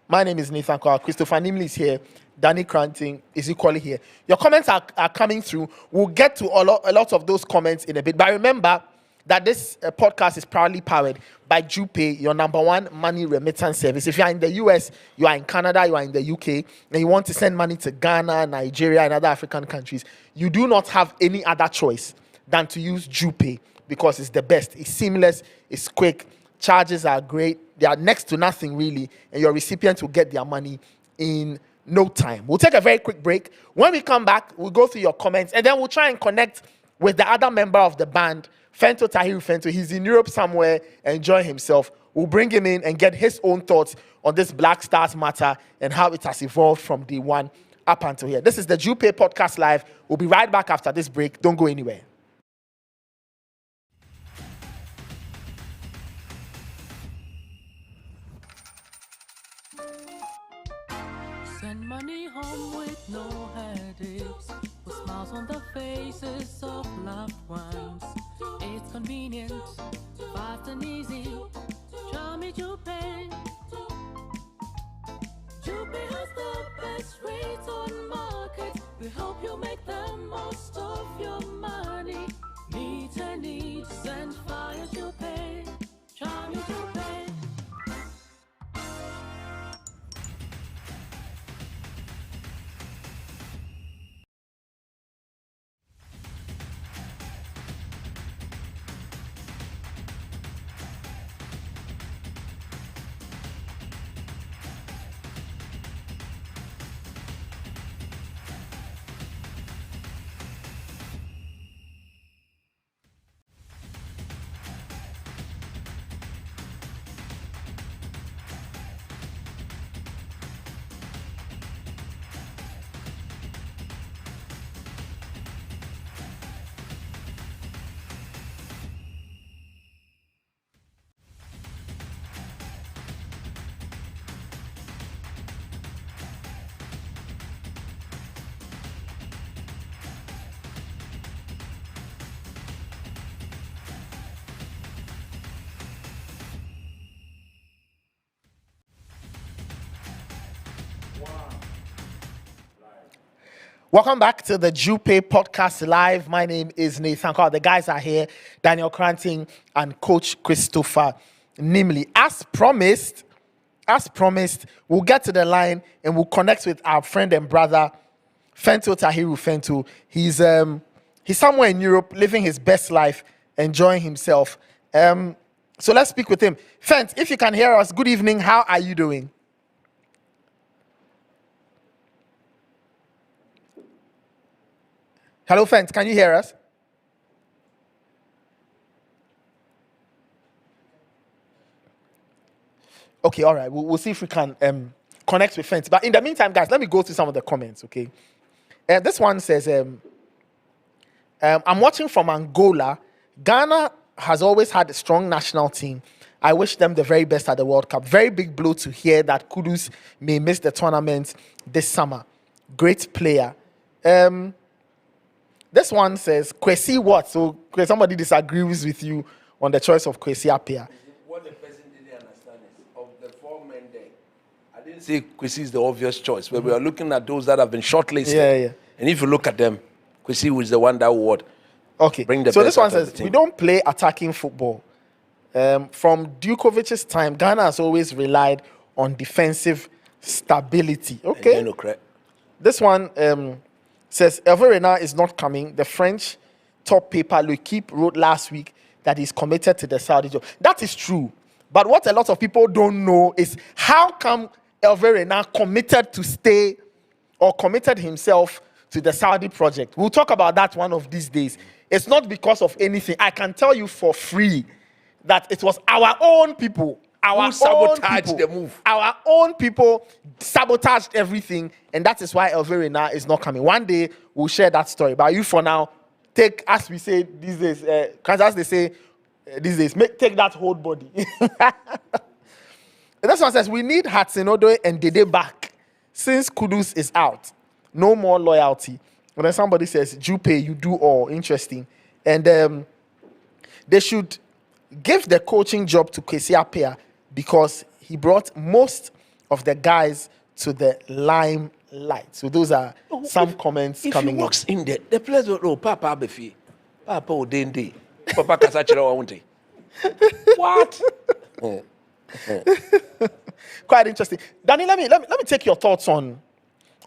My name is Nathan Kwa. Christopher Nimley is here. Danny Cranting is equally here. Your comments are coming through. We'll get to a lot of those comments in a bit. But remember, that this podcast is proudly powered by Jupay, your number one money remittance service. If you are in the US, you are in Canada, you are in the UK, and you want to send money to Ghana, Nigeria, and other African countries, you do not have any other choice than to use Jupay because it's the best. It's seamless, it's quick, charges are great, they are next to nothing really, and your recipient will get their money in no time. We'll take a very quick break. When we come back, we'll go through your comments, and then we'll try and connect with the other member of the band, Fento Tahiru Fento. He's in Europe somewhere enjoying himself. We'll bring him in and get his own thoughts on this Black Stars matter and how it has evolved from day one up until here. This is the Jupay Podcast Live. We'll be right back after this break. Don't go anywhere. Send money home with no headaches, with smiles on the faces of loved ones. It's convenient, fast and easy. Try me Jupay. Jupay has the best rates on market. We hope you make the most of your money. Meet a need, send via Jupay. Try me Jupay. Welcome back to the Jupay Podcast Live. My name is Nathan Carr. The guys are here, Daniel Cranting and Coach Christopher Nimley. As promised, we'll get to the line and we'll connect with our friend and brother, Fento Tahiru Fento. He's somewhere in Europe, living his best life, enjoying himself. So let's speak with him. Fent, if you can hear us, good evening. How are you doing? Hello, Fent, can you hear us? Okay, all right. We'll see if we can connect with Fent. But in the meantime, guys, let me go through some of the comments, okay? This one says, I'm watching from Angola. Ghana has always had a strong national team. I wish them the very best at the World Cup. Very big blow to hear that Kudus may miss the tournament this summer. Great player. This one says, Kwesi what? So somebody disagrees with you on the choice of Kwesi Appiah. What the person didn't understand is, of the four men there, I didn't say Kwesi is the obvious choice, but we are looking at those that have been shortlisted. Yeah. And if you look at them, Kwesi was the one that would bring the so best this one out of says, the team. we don't play attacking football. From Djukovic's time, Ghana has always relied on defensive stability. Okay. And correct. This one says, Hervé Renard is not coming. The French top paper, L'Equipe, wrote last week that he's committed to the Saudi job. That is true. But what a lot of people don't know is how come Hervé Renard committed to stay or committed himself to the Saudi project. We'll talk about that one of these days. It's not because of anything. I can tell you for free that it was our own people. Who sabotaged the move. Our own people sabotaged everything, and that is why Hervé Renard is not coming. One day, we'll share that story. But you, for now, take, as we say these days, as they say these days, take that whole body. This one says, we need Hudson-Odoi and Dede back since Kudus is out. No more loyalty. And then somebody says, Jupay, you do all. Interesting. And they should give the coaching job to Kwesi Appiah because he brought most of the guys to the limelight. So those are some comments coming If he walks in there, the players don't know, Papa Befi, Papa Odende. Papa Kasachira Wonte. What? Quite interesting. Danny, let me take your thoughts on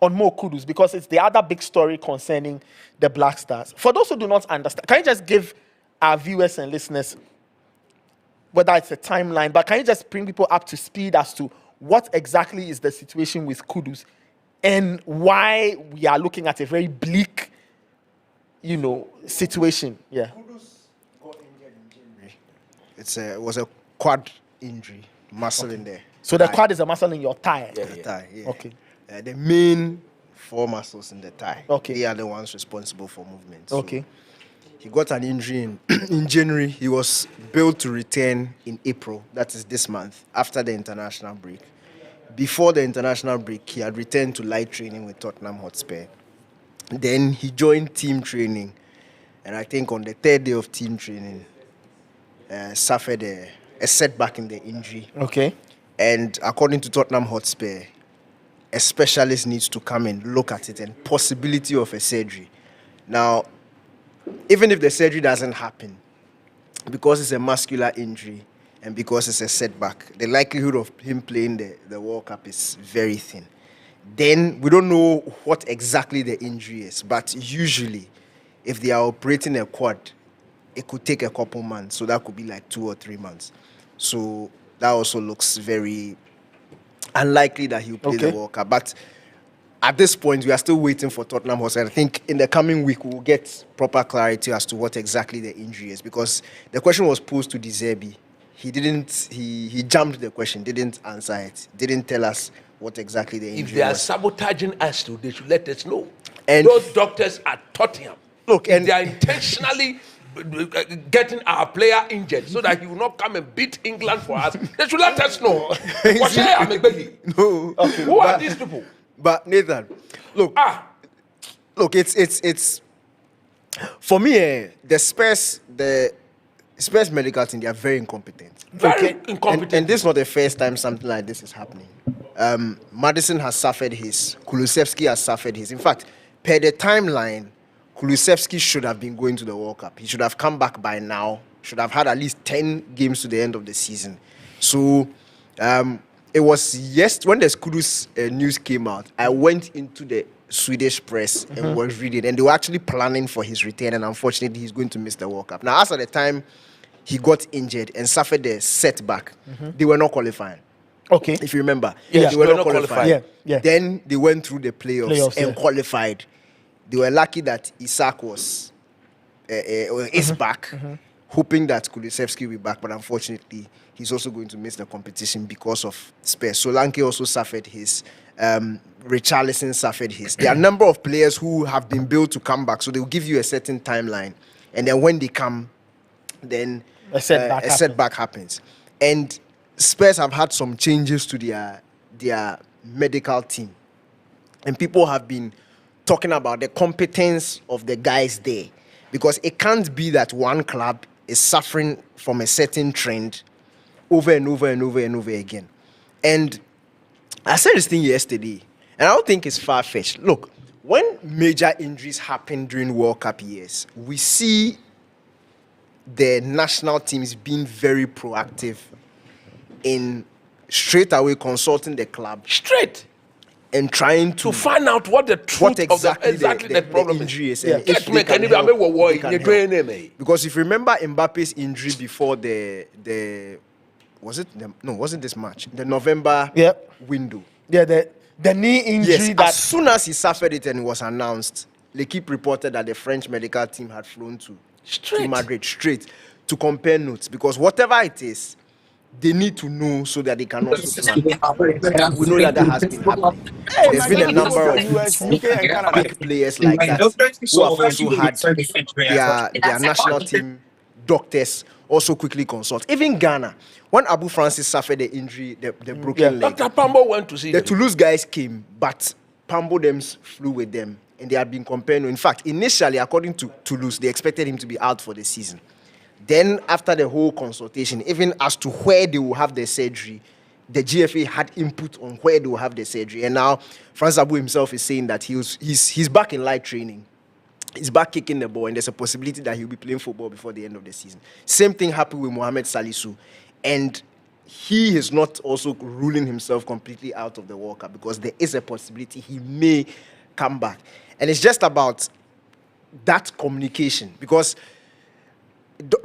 Mo Kudus, because it's the other big story concerning the Black Stars. For those who do not understand, can you just give our viewers and listeners, whether it's a timeline, but can you just bring people up to speed as to what exactly is the situation with Kudus and why we are looking at a very bleak, situation? Yeah. Kudus got injured in January. It was a quad injury, muscle in there. So the quad is a muscle in your thigh. The thigh, yeah. Okay. The main 4 muscles in the thigh. Okay. They are the ones responsible for movement. Okay. He got an injury in January. He was billed to return in April. That is this month, after the international break. Before the international break, he had returned to light training with Tottenham Hotspur. Then he joined team training. And I think on the 3rd day of team training, suffered a setback in the injury. Okay. And according to Tottenham Hotspur, a specialist needs to come and look at it and possibility of a surgery. Now, even if the surgery doesn't happen, because it's a muscular injury and because it's a setback, the likelihood of him playing the World Cup is very thin. Then we don't know what exactly the injury is, but usually if they are operating a quad, it could take a couple months. So that could be like 2 or 3 months. So that also looks very unlikely that he'll play the World Cup. But at this point, we are still waiting for Tottenham Hotspur. I think in the coming week, we will get proper clarity as to what exactly the injury is, because the question was posed to De Zerbi. He jumped the question, didn't answer it, didn't tell us what exactly the injury was. If they are sabotaging us, they should let us know. And those doctors are Tottenham. Look, and they are intentionally getting our player injured so that he will not come and beat England for us. They should let us know. No. Okay. Who are these people? But Nathan, look, it's for me. The Spurs medical team, they are very incompetent. Very incompetent. And this is not the first time something like this is happening. Madison has suffered his. Kulusevski has suffered his. In fact, per the timeline, Kulusevski should have been going to the World Cup. He should have come back by now. Should have had at least 10 games to the end of the season. So it was when the Kudus news came out, I went into the Swedish press and was reading, and they were actually planning for his return, and unfortunately he's going to miss the World Cup. Now, as at the time he got injured and suffered a setback, they were not qualifying. Okay. If you remember. Yeah. They were not qualifying. Yeah. Then they went through the playoffs and qualified. They were lucky that Isak is back, hoping that Kulusevski will be back, but unfortunately, he's also going to miss the competition because of Spurs. Solanke also suffered his. Richarlison suffered his. There are a number of players who have been built to come back, so they will give you a certain timeline, and then when they come, then a setback happens. And Spurs have had some changes to their medical team, and people have been talking about the competence of the guys there, because it can't be that one club is suffering from a certain trend over and over and over and over again. And I said this thing yesterday, and I don't think it's far-fetched. Look, when major injuries happen during World Cup years, we see the national teams being very proactive in straight away consulting the club. And trying to find out what the truth of the problem injury is. Yeah. Because if you remember Mbappe's injury before wasn't this match? The November window. Yeah, the knee injury as soon as he suffered it and it was announced, L'Equipe reported that the French medical team had flown to Madrid straight to compare notes, because whatever it is, they need to know so that they can also plan. We know that has been happening. There's been a number of big players like that who have also had their national team doctors also quickly consult. Even Ghana, when Abu Francis suffered the injury, the broken leg, Dr. Pambo went to see the Toulouse guys came, but Pambo them flew with them, and they had been comparing. In fact, initially, according to Toulouse, they expected him to be out for the season. Then, after the whole consultation, even as to where they will have the surgery, the GFA had input on where they will have the surgery. And now, Franz Abu himself is saying that he's back in light training. He's back kicking the ball, and there's a possibility that he'll be playing football before the end of the season. Same thing happened with Mohamed Salisu, and he is not also ruling himself completely out of the World Cup because there is a possibility he may come back. And it's just about that communication because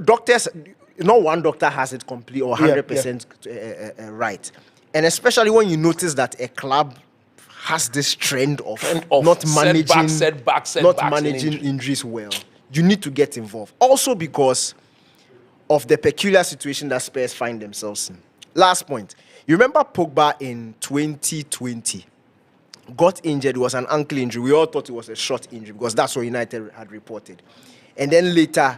doctors, not one doctor has it complete or 100% right. And especially when you notice that a club has this trend of not managing injuries well, you need to get involved. Also because of the peculiar situation that Spurs find themselves in. Last point. You remember Pogba in 2020 got injured. It was an ankle injury. We all thought it was a short injury because that's what United had reported. And then later,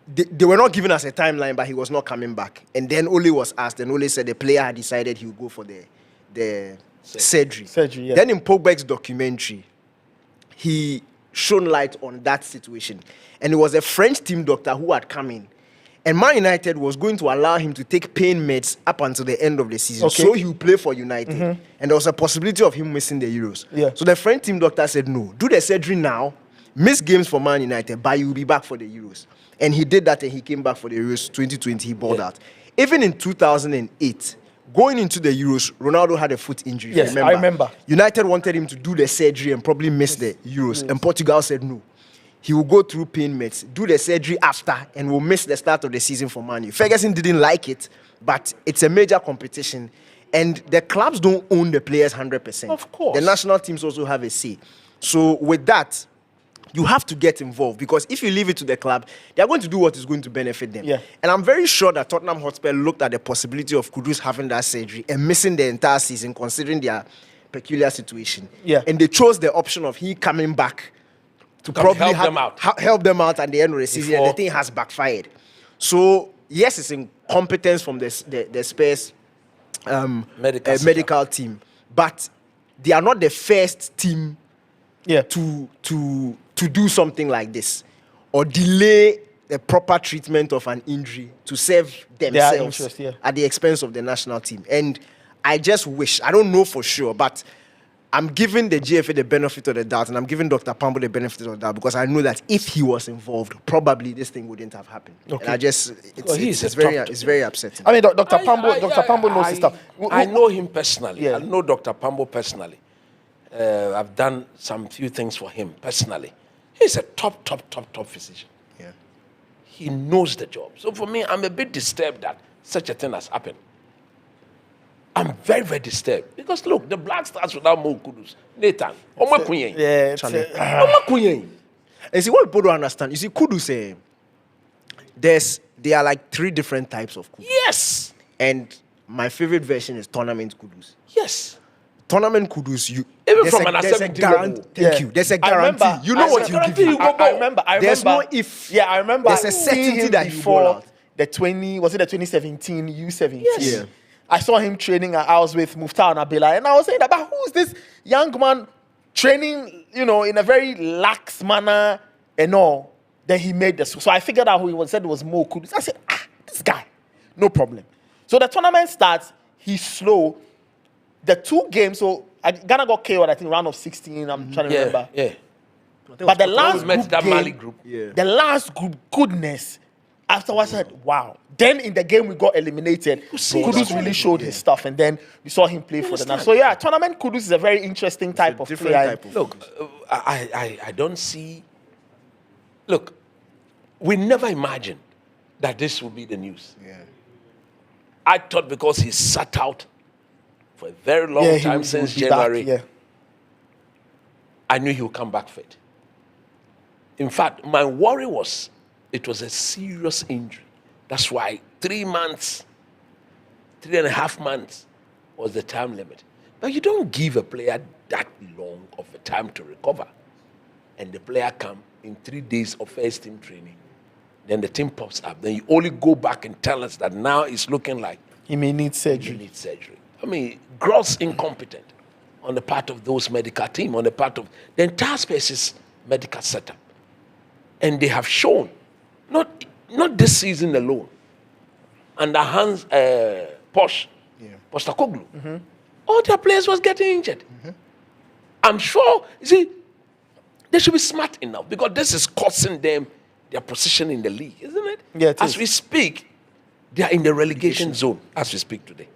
they were not giving us a timeline, but he was not coming back. And then Ole was asked, and Ole said the player had decided he would go for the surgery. Yeah. Then in Pogba's documentary, he shone light on that situation. And it was a French team doctor who had come in. And Man United was going to allow him to take pain meds up until the end of the season. Okay. So he would play for United. Mm-hmm. And there was a possibility of him missing the Euros. Yeah. So the French team doctor said, no, do the surgery now, miss games for Man United, but you'll be back for the Euros. And he did that and he came back for the Euros 2020. He balled out. Even in 2008, going into the Euros, Ronaldo had a foot injury. Yes, I remember. United wanted him to do the surgery and probably miss the Euros. And Portugal said no. He will go through pain meds, do the surgery after, and will miss the start of the season for Man U. Ferguson didn't like it, but it's a major competition. And the clubs don't own the players 100%. Of course. The national teams also have a say. So with that, you have to get involved because if you leave it to the club, they are going to do what is going to benefit them. Yeah. And I'm very sure that Tottenham Hotspur looked at the possibility of Kudus having that surgery and missing the entire season considering their peculiar situation. Yeah. And they chose the option of he coming back to probably help them out at the end of the season, and the thing has backfired. So, yes, it's incompetence from the Spurs medical team, but they are not the first team to do something like this or delay the proper treatment of an injury to save themselves at the expense of the national team. And I just wish, I don't know for sure, but I'm giving the GFA the benefit of the doubt, and I'm giving Dr. Pambo the benefit of the doubt because I know that if he was involved, probably this thing wouldn't have happened. Okay. And I just, it's very upsetting. I mean, Dr. Pambo knows his stuff. I know him personally. Yeah. I know Dr. Pambo personally. I've done some few things for him personally. He's a top physician. Yeah. He knows the job. So for me, I'm a bit disturbed that such a thing has happened. I'm very, very disturbed. Because look, the Black Stars without Mo Kudus, Nathan, and see, what people don't understand, you see, Kudus, there are like 3 different types of Kudus. Yes. And my favorite version is Tournament Kudus. Yes. Tournament Kudus, there's a guarantee. Thank you. There's a guarantee. You know what you give. I remember. There's no if. Yeah, I remember. There's a certainty that he will out. The 2017 U17? Yes. Yeah. I saw him training at I was with Muftar and Abela, and I was saying, but who's this young man training, in a very lax manner and all? Then he made this. So I figured out who he was, said it was Mo Kudus. I said, this guy, no problem. So the tournament starts, he's slow. The 2 games, so Ghana got KO'd, I think, round of 16, I'm trying to remember. Yeah. But the last group, the last group, goodness, afterwards I said, wow. Then in the game we got eliminated. Kudus really showed his stuff, and then we saw him play for the national. So yeah, tournament Kudus is a very interesting type of player. Look, I don't see. Look, we never imagined that this would be the news. Yeah. I thought because he sat out for a very long time since January, I knew he would come back fit. In fact, my worry was it was a serious injury. That's why 3 months, 3.5 months was the time limit. But you don't give a player that long of a time to recover. And the player come in 3 days of first team training. Then the team pops up. Then you only go back and tell us that now it's looking like he may need surgery. I mean, gross incompetent on the part of those medical team, on the part of the entire Spurs' medical setup. And they have shown, not this season alone, under Hans Postecoglou, all their players was getting injured. I'm sure, you see, They should be smart enough because this is costing them their position in the league, isn't it? Yeah, it as is. we speak, they are in the relegation zone as we speak today.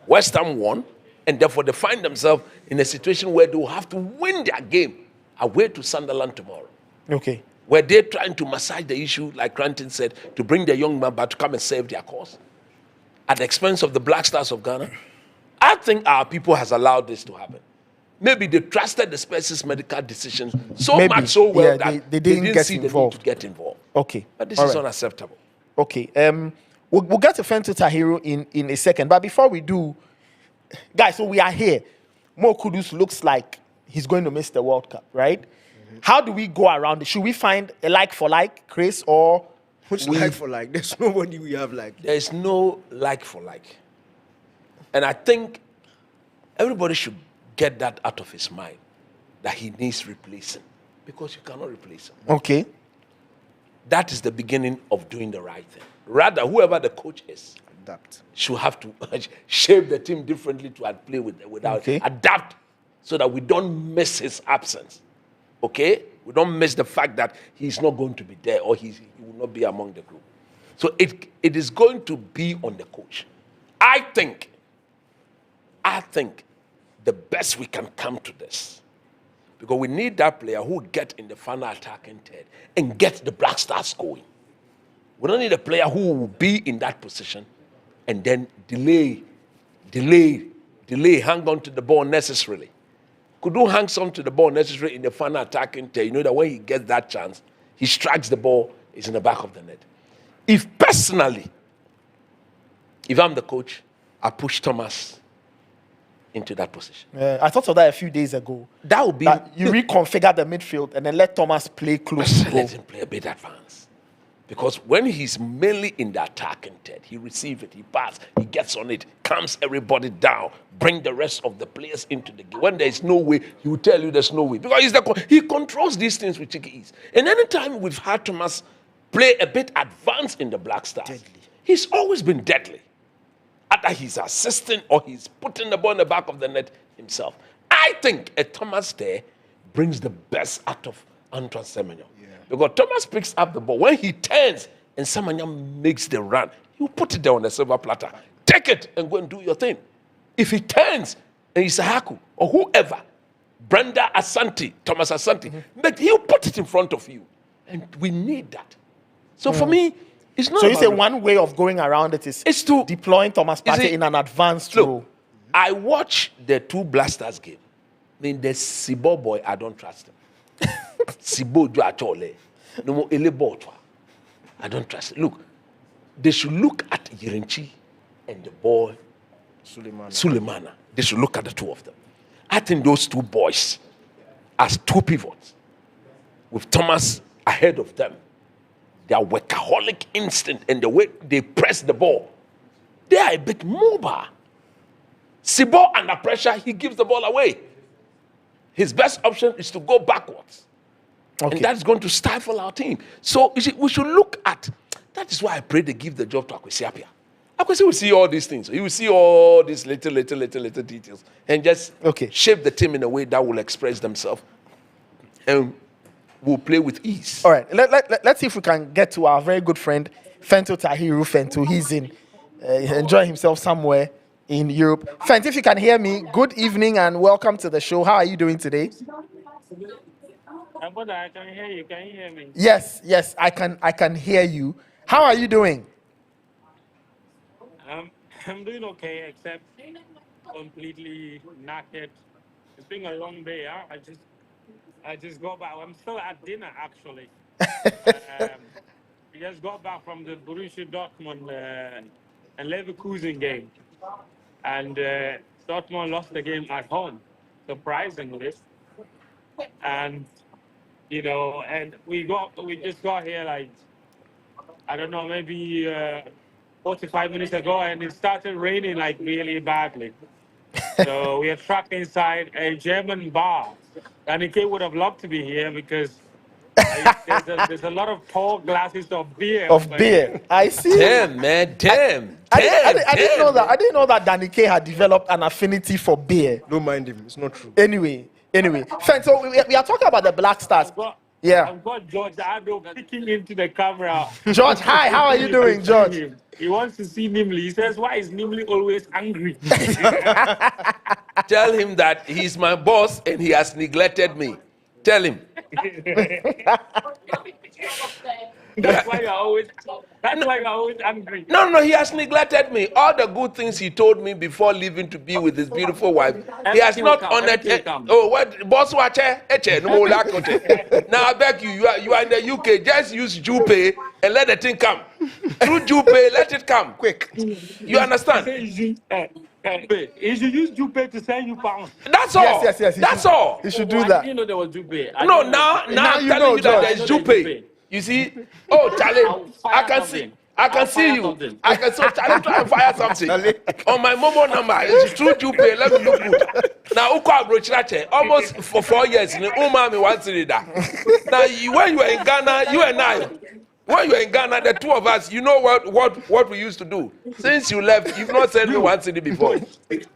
West Ham won, and therefore they find themselves in a situation where they will have to win their game away to Sunderland tomorrow. Okay. Where they're trying to massage the issue, like Cranton said, to bring the young man back to come and save their cause at the expense of the Black Stars of Ghana. I think our people has allowed this to happen. Maybe they trusted the Spurs' medical decisions so Maybe. much so well Yeah, that they didn't get see involved. the need to get involved. Okay. But this All is right. unacceptable. Okay. We'll get to Fento Tahiru in a second. But before we do, guys, so we are here. Mo Kudus looks like he's going to miss the World Cup, right? Mm-hmm. How do we go around it? Should we find a like for like, Chris, or Which like for like? There's nobody we have like. There is no like for like. And I think everybody should get that out of his mind, that he needs replacing, because you cannot replace him. Okay. That is the beginning of doing the right thing. Rather, whoever the coach is Adapt. should have to shape the team differently to play without Okay. adapt, so that we don't miss his absence. Okay? We don't miss the fact that he's not going to be there or he will not be among the group. So it is going to be on the coach. I think the best we can come to this, because we need that player who will get in the final attacking third and get the Black Stars going. We don't need a player who will be in that position and then delay, hang on to the ball necessarily. Kudus hangs on to the ball necessarily in the final attacking third. You know that when he gets that chance, he strikes the ball, it's in the back of the net. If I'm the coach, I push Thomas into that position. I thought of that a few days ago. That would be... That you reconfigure the midfield and then let Thomas play close to goal. Let him play a bit advanced. Because when he's mainly in the attacking third, he receives it, he passes, he gets on it, calms everybody down, bring the rest of the players into the game. When there's no way, he will tell you there's no way. Because he controls these things with cheeky ease. And anytime we've had Thomas play a bit advanced in the Black Stars, he's always been deadly. Either he's assisting or he's putting the ball in the back of the net himself. I think a Thomas there brings the best out of Antoine Semenyo. Yeah. Because Thomas picks up the ball. When he turns and Semenyo makes the run, you put it there on the silver platter. Take it and go and do your thing. If he turns and he's a Haku or whoever, Brenda Asante, Thomas Asante, but he'll put it in front of you. And we need that. So for me, it's not. So you say one way of going around it is to deploying Thomas Partey in an advanced role. I watch the two Blasters game. I mean, the Sibo boy, I don't trust him. Sibo do achole. No more elebo. I don't trust him. Look, they should look at Yirinchi and the boy Sulemana. They should look at the two of them. I think those two boys, as two pivots, with Thomas ahead of them, their workaholic instinct and the way they press the ball, they are a bit mobile. Sibo under pressure, he gives the ball away. His best option is to go backwards. Okay. And that's going to stifle our team. So you see, we should look at, that is why I pray they give the job to Akwesi Appiah. Akwesi will see all these things. He will see all these little details and just shape the team in a way that will express themselves and will play with ease. All right, let's see if we can get to our very good friend, Fento Tahiru Fento. He's enjoying himself somewhere in Europe. Fento, if you can hear me, good evening and welcome to the show. How are you doing today? I can hear you. Can you hear me? Yes, I can hear you. How are you doing? I'm doing okay, except completely knackered. It's been a long day. Huh? I just got back. I'm still at dinner, actually. We just got back from the Borussia Dortmund and Leverkusen game. And Dortmund lost the game at home, surprisingly. And, and we just got here, like, I don't know, maybe 45 minutes ago, and it started raining, like, really badly. So we are trapped inside a German bar. And K would have loved to be here because there's a lot of tall glasses of beer. I see. Damn, man. Damn. I didn't know that. I didn't know that Danny K had developed an affinity for beer. Don't mind him. It's not true. Anyway, Anyway, fine. So we are talking about the Black Stars. Yeah. I've got George Ado peeking into the camera. George, hi. How are you doing, George? He wants to see Nimli. He says, why is Nimli always angry? Tell him that he's my boss and he has neglected me. Tell him. That's why you're always angry. No, he has neglected me. All the good things he told me before leaving to be with his beautiful wife, he has not honored it. Oh, what? Boss, watch it. No more lack of it. Now I beg you, you are in the UK. Just use Jupay and let the thing come. Through Jupay, let it come quick. You understand? You should use Jupay to send you pounds. That's all. Yes. That's all. You should do I that. didn't know there was Jupay. No, now I'm you telling know, you that George. there's Jupay. You see? Oh, Charlie, I can see. I can see you. I can so Charlie try and fire something on my mobile number. It's true Jupay. Let me look good. Now, Uko Abrochrache, almost for 4 years. Umami wants to do that. Now, when you were in Ghana, you and I. When you were in Ghana, the two of us, you know what we used to do. Since you left, you've not sent me one city before.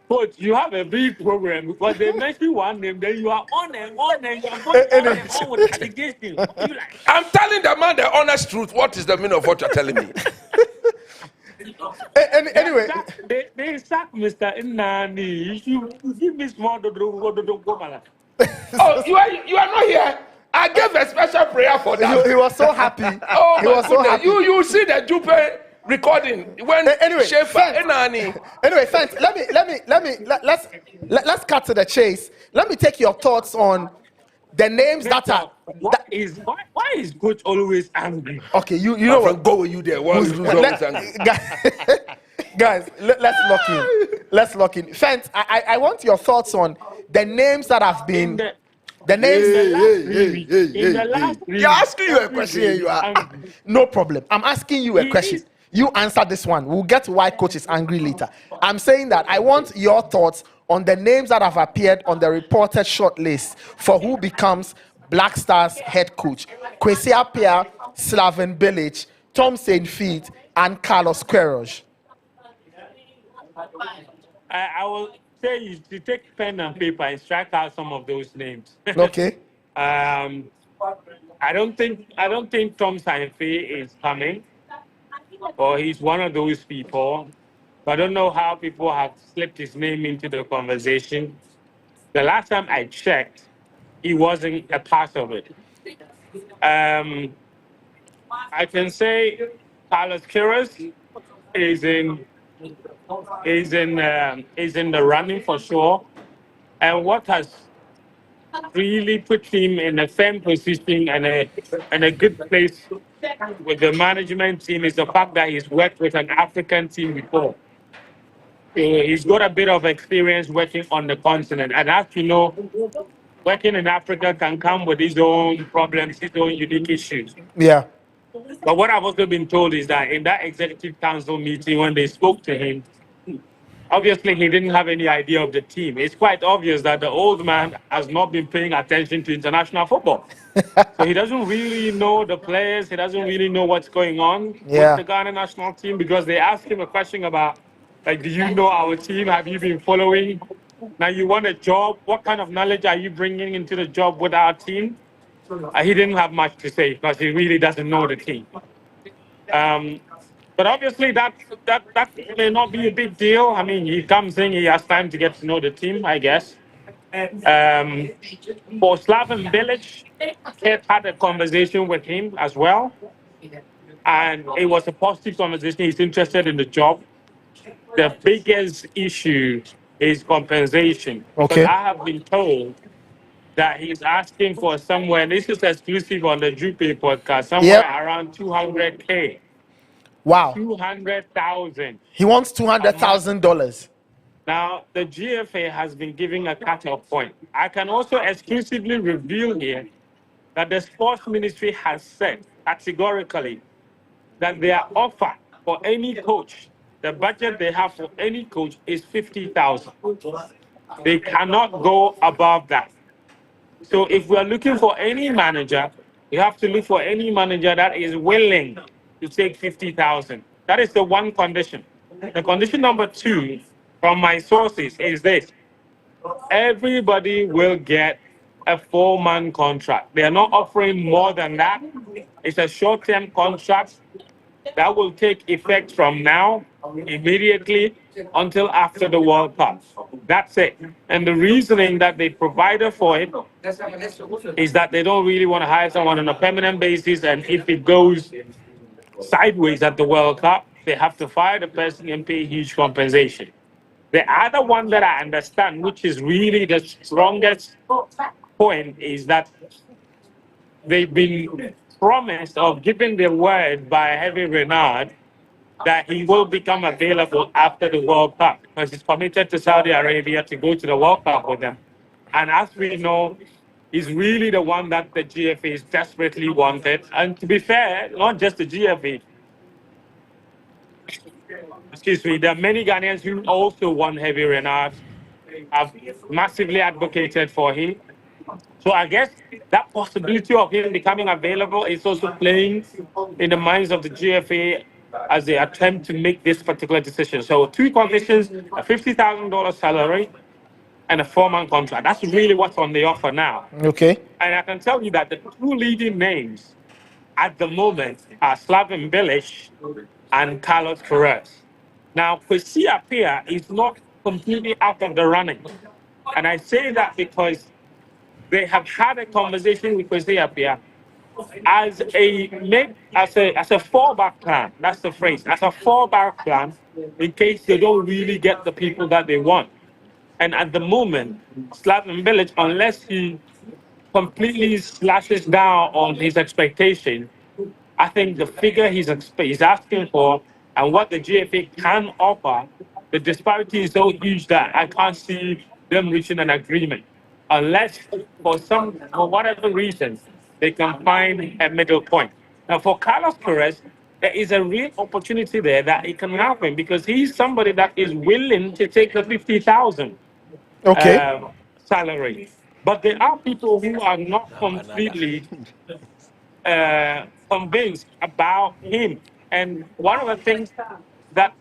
Coach, you have a big program because they mention one name, then you are on and on and you're going on with allegation. I'm telling the man the honest truth. What is the meaning of what you're telling me? Anyway, they sack Mr. Inani. You should give me small do. Oh, you are not here. I gave a special prayer for that. he was so happy. Oh he my was goodness. so happy. You see the Jupay recording when Anyway, Shefa, let's cut to the chase. Let me take your thoughts on the names that are. Why is coach always angry? Okay, you know what? Go with you there. Guys, let's lock in. Fence, I want your thoughts on the names that have been. The names. You're asking you a question. You are. No problem. I'm asking you a question. You answer this one. We'll get to why coach is angry later. I'm saying that I want your thoughts on the names that have appeared on the reported shortlist for who becomes Black Stars head coach. Kwesi Appiah, Slaven Bilic, Tom Saintfiet, and Carlos Queiroz. I will say you to take pen and paper and strike out some of those names. Okay. I don't think Tom Saintfiet is coming, or he's one of those people. I don't know how people have slipped his name into the conversation. The last time I checked, he wasn't a part of it. I can say Carlos Queiroz is in the running for sure. And what has really put him in a firm position and a good place with the management team is the fact that he's worked with an African team before. He's got a bit of experience working on the continent. And as you know, working in Africa can come with its own problems, its own unique issues. Yeah. But what I've also been told is that in that executive council meeting, when they spoke to him, obviously he didn't have any idea of the team. It's quite obvious that the old man has not been paying attention to international football. So he doesn't really know the players. He doesn't really know what's going on with the Ghana national team, because they asked him a question about, like, do you know our team? Have you been following? Now you want a job. What kind of knowledge are you bringing into the job with our team? He didn't have much to say because he really doesn't know the team. But obviously that may not be a big deal. I mean, he comes in, he has time to get to know the team, I guess. For Slaven Bilic, Kate had a conversation with him as well. And it was a positive conversation. He's interested in the job. The biggest issue is compensation. Okay. Because I have been told that he's asking for somewhere, and this is exclusive on the Jupay podcast, somewhere around 200K. Wow. 200,000. He wants $200,000. Now, the GFA has been giving a cut-off point. I can also exclusively reveal here that the sports ministry has said categorically that their offer for any coach, the budget they have for any coach is 50,000. They cannot go above that. So if we are looking for any manager, we have to look for any manager that is willing to take 50,000. That is the one condition. The condition number two, from my sources, is this: everybody will get a 4-month contract. They are not offering more than that. It's a short-term contract that will take effect from now immediately until after the World Cup. That's it. And the reasoning that they provided for it is that they don't really want to hire someone on a permanent basis, and if it goes sideways at the World Cup, they have to fire the person and pay huge compensation. The other one that I understand, which is really the strongest point, is that they've been promised of giving the word by Heavy Renard that he will become available after the World Cup because he's committed to Saudi Arabia to go to the World Cup with them. And as we know, he's really the one that the GFA is desperately wanted. And to be fair, not just the GFA. Excuse me, there are many Ghanaians who also want Heavy Renard, have massively advocated for him. So I guess that possibility of him becoming available is also playing in the minds of the GFA as they attempt to make this particular decision. So 2 conditions, a $50,000 salary and a 4-month contract. That's really what's on the offer now. Okay. And I can tell you that the 2 leading names at the moment are Slaven Bilic and Carlos Perez. Now, Kwesi Appiah is not completely out of the running. And I say that because they have had a conversation with Kwesi Appiah as a fallback plan. That's the phrase. As a fallback plan in case they don't really get the people that they want. And at the moment, Slaven Bilic, unless he completely slashes down on his expectation, I think the figure he's asking for and what the GFA can offer, the disparity is so huge that I can't see them reaching an agreement. Unless, for whatever reason, they can find a middle point. Now, for Carlos Perez, there is a real opportunity there that it can happen because he's somebody that is willing to take the 50,000 salary. But there are people who are not completely convinced about him. And one of the things that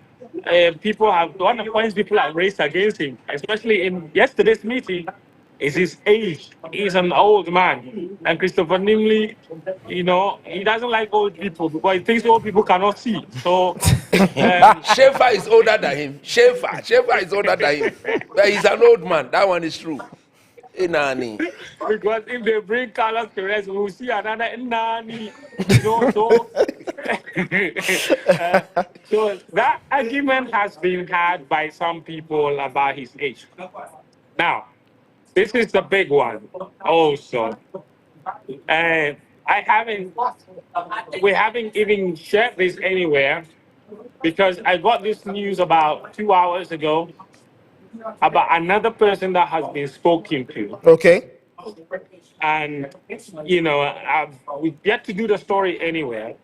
one of the points people have raised against him, especially in yesterday's meeting, is his age. He's an old man. And Christopher Nimley, he doesn't like old people because he thinks old people cannot see. So Schaefer is older than him. Schaefer is older than him. But he's an old man. That one is true. Inani. Because if they bring Carlos Perez, we will see another Inani. So that argument has been had by some people about his age. Now, this is the big one also. We haven't even shared this anywhere because I got this news about 2 hours ago about another person that has been spoken to. Okay. And, we've yet to do the story anywhere.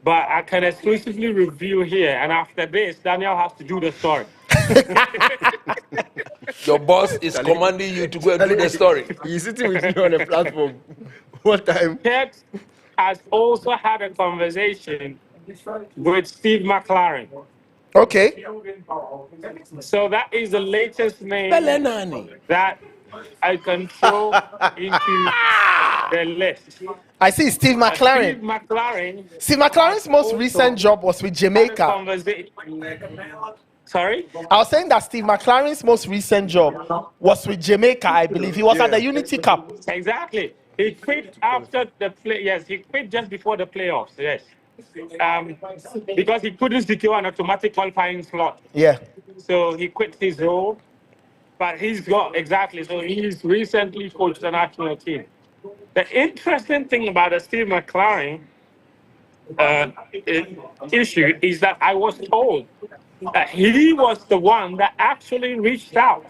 But I can exclusively review here. And after this, Daniel has to do the story. Your boss is commanding you to go and do the story. He's sitting with you on a platform. What time? Ted has also had a conversation with Steve McLaren. Okay. So that is the latest name Belenani. that I can throw into the list. I see Steve McLaren. Steve McLaren's most recent job was with Jamaica. Sorry? I was saying that Steve McLaren's most recent job was with Jamaica, I believe. He was at the Unity Cup. Exactly. He quit after the play. Yes, he quit just before the playoffs. Yes. Because he couldn't secure an automatic qualifying slot. Yeah. So he quit his role. But he's got, exactly. So he's recently coached the national team. The interesting thing about the Steve McLaren issue is that I was told that he was the one that actually reached out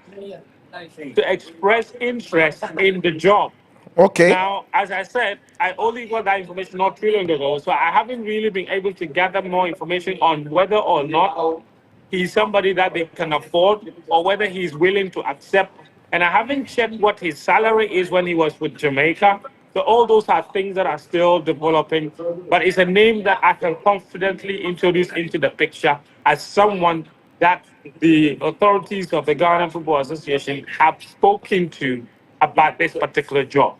to express interest in the job. Okay. Now, as I said, I only got that information not too long ago, so I haven't really been able to gather more information on whether or not he's somebody that they can afford or whether he's willing to accept. And I haven't checked what his salary is when he was with Jamaica. So all those are things that are still developing, but it's a name that I can confidently introduce into the picture as someone that the authorities of the Ghana Football Association have spoken to about this particular job.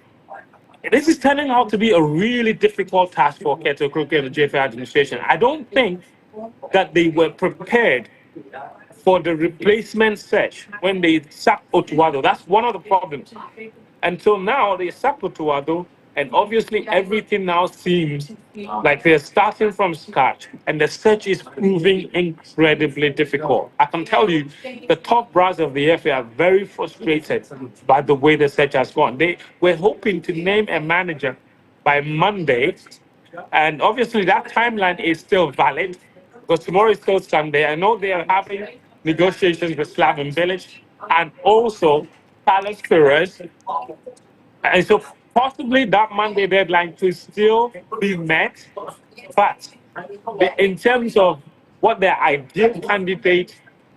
This is turning out to be a really difficult task for Keto Kroke and the JFA administration. I don't think that they were prepared for the replacement search when they sacked Otuado. That's one of the problems. Until now, they sacked Otuado, and obviously everything now seems like they're starting from scratch, and the search is proving incredibly difficult. I can tell you, the top brass of the FA are very frustrated by the way the search has gone. They were hoping to name a manager by Monday, and obviously that timeline is still valid because tomorrow is still Sunday. I know they are having negotiations with Slaven Village and also Palace Perez. And so possibly that Monday deadline could still be met, but in terms of what the ideal candidate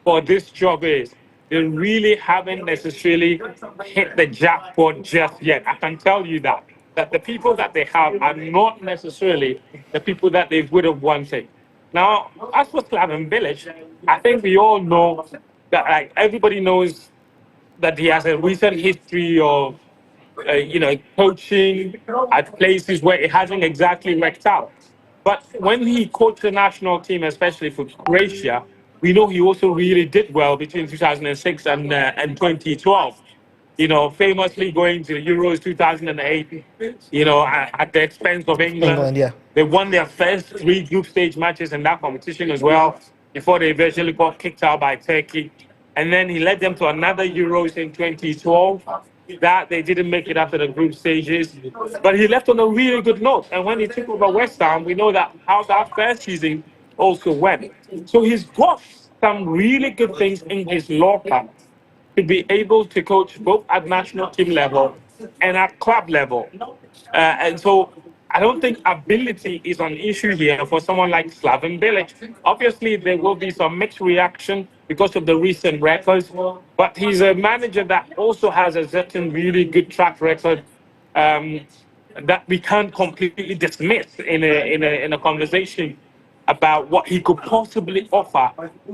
for this job is, they really haven't necessarily hit the jackpot just yet. I can tell you that the people that they have are not necessarily the people that they would have wanted. Now, as for Slaven Village, I think we all know that, like, everybody knows that he has a recent history of coaching at places where it hasn't exactly worked out. But when he coached the national team, especially for Croatia, we know he also really did well between 2006 and 2012. Famously going to the Euros 2008, at the expense of England. Yeah. They won their first 3 group stage matches in that competition as well before they eventually got kicked out by Turkey. And then he led them to another Euros in 2012. That they didn't make it after the group stages, but he left on a really good note. And when he took over West Ham, we know that how that first season also went. So he's got some really good things in his locker to be able to coach both at national team level and at club level. And so I don't think ability is an issue here for someone like Slaven Bilic. Obviously, there will be some mixed reaction because of the recent records, but he's a manager that also has a certain really good track record that we can't completely dismiss in a conversation about what he could possibly offer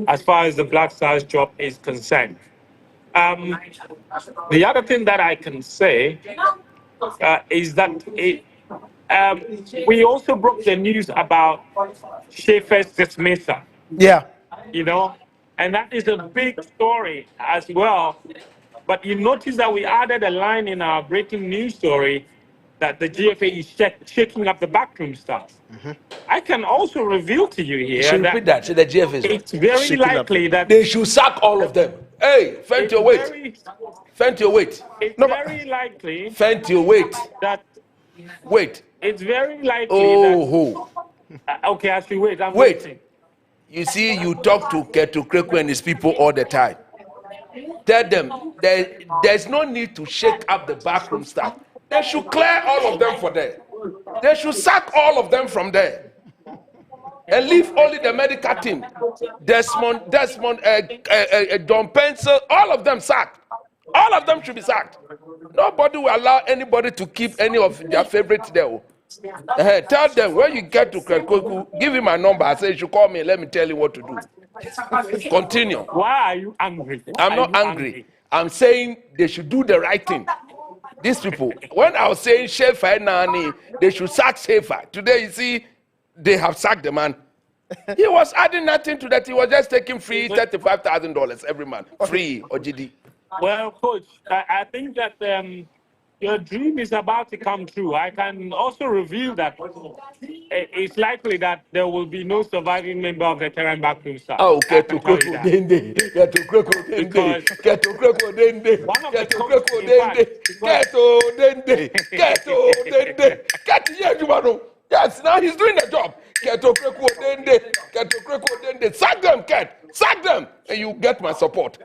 as far as the Black Stars job is concerned. The other thing that I can say is that we also broke the news about Schaefer's dismissal. Yeah. And that is a big story as well. But you notice that we added a line in our breaking news story that the GFA is shaking up the backroom staff. Mm-hmm. I can also reveal to you here should repeat that. So the GFA is it's very likely that they should sack all of them. Hey, fend your weight. Fend your weight. It's very likely. Fend your weight. That. Wait. It's very likely that. Okay, I should wait. I'm waiting. You see, you talk to Keto Kreku and his people all the time. Tell them there's no need to shake up the backroom staff. They should clear all of them for there. They should sack all of them from there. And leave only the medical team. Desmond, Don Pencil, all of them sacked. All of them should be sacked. Nobody will allow anybody to keep any of their favorites there. Tell them when you get to Krekoku, give him my number. I say you should call me and let me tell you what to do. Continue. Why are you angry? I'm not angry. I'm saying they should do the right thing. These people, when I was saying Shefa Nani, they should sack Shefa. Today, you see, they have sacked the man. He was adding nothing to that. He was just taking free $35,000 every month. Free or GD. Well, Coach, I think that your dream is about to come true. I can also reveal that it's likely that there will be no surviving member of the current backroom staff. Oh, get to Kroko Dende. Get to Kroko Dende. Get to Kroko Dende. Get to Kroko Dende. Get to Dende. Get to Dende. Get to Yajumano. Yes, now he's doing the job. Get to Kroko Dende. Get to Kroko Dende. Sack them, Ket. Sack them. And you get my support.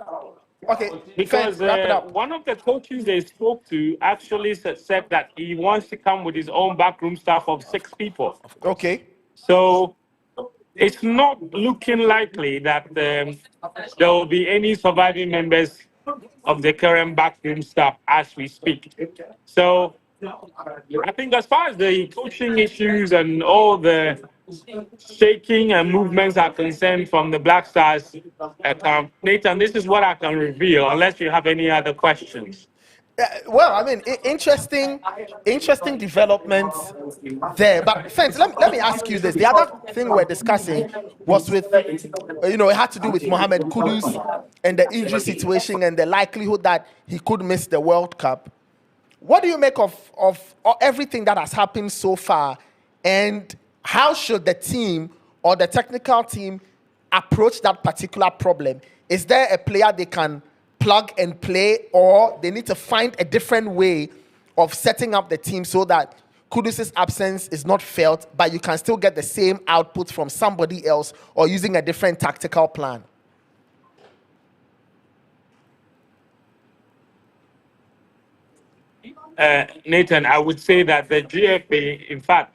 Okay, because wrap it up. One of the coaches they spoke to actually said that he wants to come with his own backroom staff of 6 people. Okay. So it's not looking likely that there will be any surviving members of the current backroom staff as we speak. So I think as far as the coaching issues and all the shaking and movements are concerned from the Black Stars account, Nathan, this is what I can reveal, unless you have any other questions. Well, I mean, interesting developments there. But friends, let me ask you this: the other thing we're discussing was with, it had to do with Mohamed Kudus and the injury situation and the likelihood that he could miss the World Cup. What do you make of everything that has happened so far, and how should the team or the technical team approach that particular problem? Is there a player they can plug and play, or they need to find a different way of setting up the team so that Kudus' absence is not felt, but you can still get the same output from somebody else, or using a different tactical plan? Nathan, I would say that the GFA, in fact,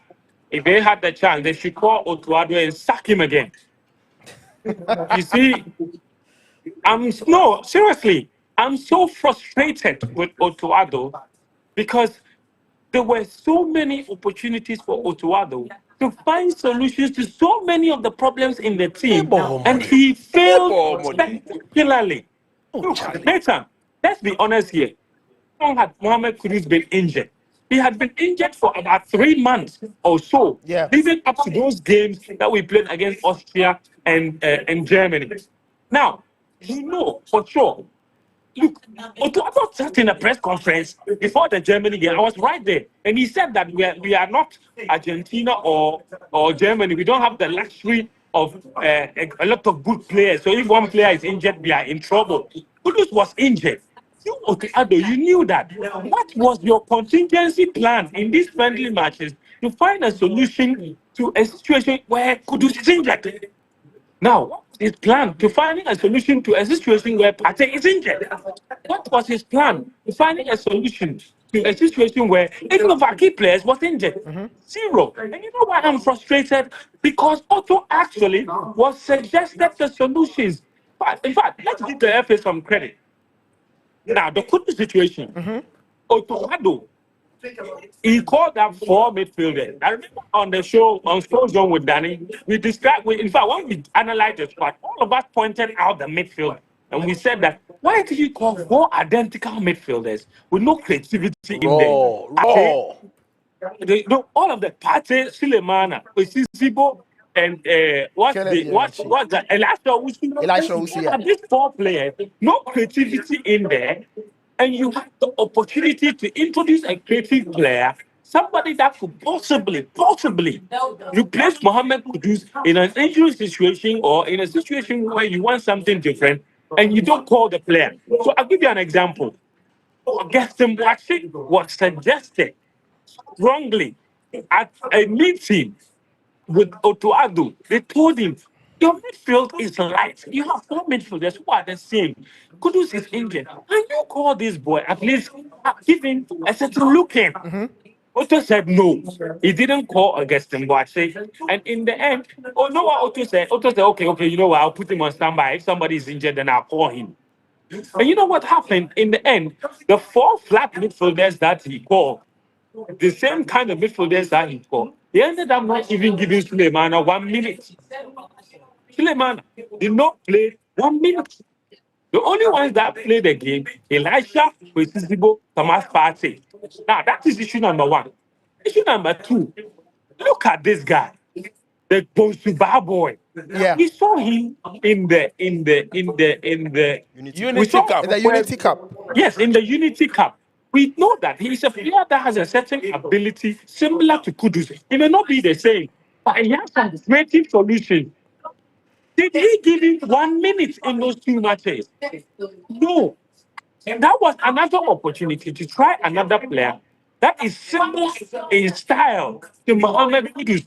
if they had the chance, they should call Otuado and sack him again. You see, seriously, I'm so frustrated with Otuado because there were so many opportunities for Otuado to find solutions to so many of the problems in the team, and he failed spectacularly. Look, Nathan, let's be honest here. How long had Mohamed Kudus been injured? He had been injured for about 3 months or so, leading up to those games that we played against Austria and Germany. Now, for sure. Look, Otuado sat in a press conference before the Germany game. I was right there, and he said that we are not Argentina or Germany. We don't have the luxury of a lot of good players. So if one player is injured, we are in trouble. Kudus was injured. You, Otuado, you knew that. What was your contingency plan in these friendly matches to find a solution to a situation where Kudus is injured? Now, what was his plan to finding a solution to a situation where Partey is injured? What was his plan to finding a solution to a situation where any of our key players was injured? Zero. And you know why I'm frustrated? Because Otto actually was suggested the solutions. But in fact, let's give the FA some credit. Now, the Kudus situation, Otuado, he called up 4 midfielders. I remember on the show, on Sports Zone with Danny, in fact, when we analyzed the squad, all of us pointed out the midfield. And we said that, why did you call 4 identical midfielders with no creativity in there? All of the Partey, Sulemana, Zibo, and Elisha Usu. These 4 players, no creativity in there. And you have the opportunity to introduce a creative player, somebody that could possibly replace Mohamed Kudus in an injury situation or in a situation where you want something different, and you don't call the player. So I'll give you an example. Gaston Boache was suggested wrongly at a meeting with Otuado. They told him, your midfield is light. You have 4 midfielders who are the same. Kudus is injured. Can you call this boy at least give him a certain look in? Otto said no. He didn't call Augustin Boache. And in the end, what Otto said? Otto said, okay, you know what? I'll put him on standby. If somebody is injured, then I'll call him. And you know what happened? In the end, the 4 flat midfielders that he called, the same kind of midfielders that he called, he ended up not even giving Sulemana 1 minute. Sulemana did not play 1 minute. The only ones that played the game, Elisha, Zibo, Thomas Partey. Now that is issue number 1. Issue number 2, look at this guy, the Bonsuba boy. Yeah. We saw him in the Unity Cup. Yes, in the Unity Cup. We know that he is a player that has a certain ability similar to Kudus. He may not be the same, but he has some creative solutions. Did he give him 1 minute in those 2 matches? No. And that was another opportunity to try another player that is similar in style to Mohamed Kudus,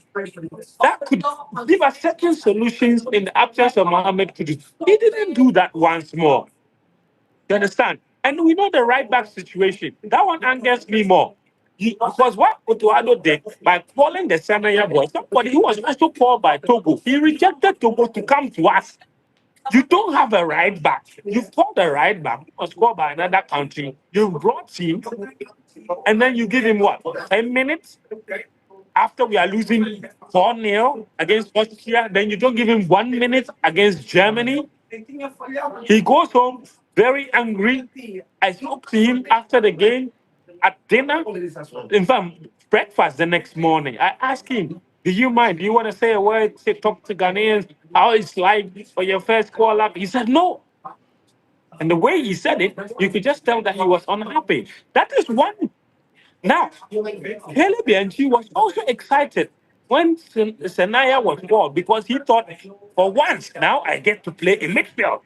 that could give us certain solutions in the absence of Mohamed Kudus. He didn't do that once more. You understand? And we know the right back situation. That one angers me more. Because what Otuado did by calling the Sanaya boy, somebody who was also called by Togo, he rejected Togo to come to us. You don't have a right back. You've called a right back who was called by another country. You brought him, and then you give him what? 10 minutes after we are losing 4-0 against Austria. Then you don't give him 1 minute against Germany. He goes home very angry. I spoke to him after the game at dinner. In fact, breakfast the next morning. I asked him, do you mind? Do you want to say a word, talk to Ghanaians, how it's like for your first call up? He said, no. And the way he said it, you could just tell that he was unhappy. That is one. Now, Caleb Bianchi was also excited when Senaya was called because he thought, for once, now I get to play in midfield.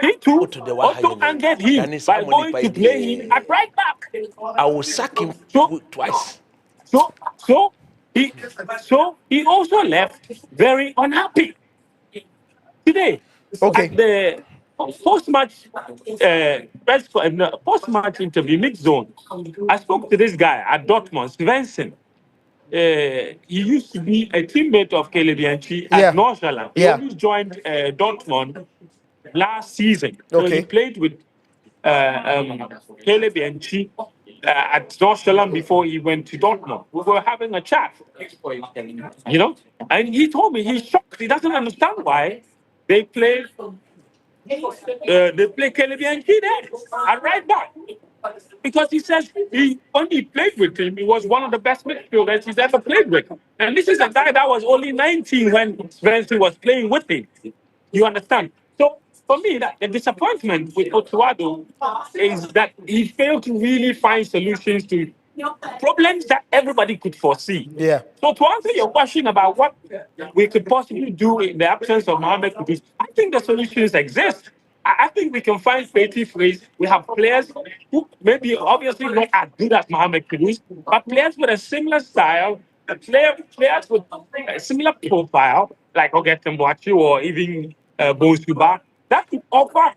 He too To the also Wahayene. angered him That is by how going many to play him at right back. I will sack him So- twice. So he also left very unhappy today. Okay. At the post-match interview, mid zone, I spoke to this guy at Dortmund, Svensson. He used to be a teammate of Caleb Bianchi Yeah. at Nordsjælland. He Yeah. only joined Dortmund last season. So Okay. he played with Caleb Bianchi at Nordsjælland before he went to Dortmund. We were having a chat, and he told me he's shocked. He doesn't understand why they play Caleb Bianchi there at right back. Because he says when he played with him, he was one of the best midfielders he's ever played with. And this is a guy that was only 19 when Svensson was playing with him. You understand? So for me, that the disappointment with Otuado is that he failed to really find solutions to problems that everybody could foresee. Yeah. So to answer your question about what we could possibly do in the absence of Mohamed Kudus, I think the solutions exist. I think we can find creative ways. We have players who maybe obviously not as good as Mohamed Kudus, but players with a similar style, players with a similar profile, like Ogetem Boachi or even Bosuba, that could offer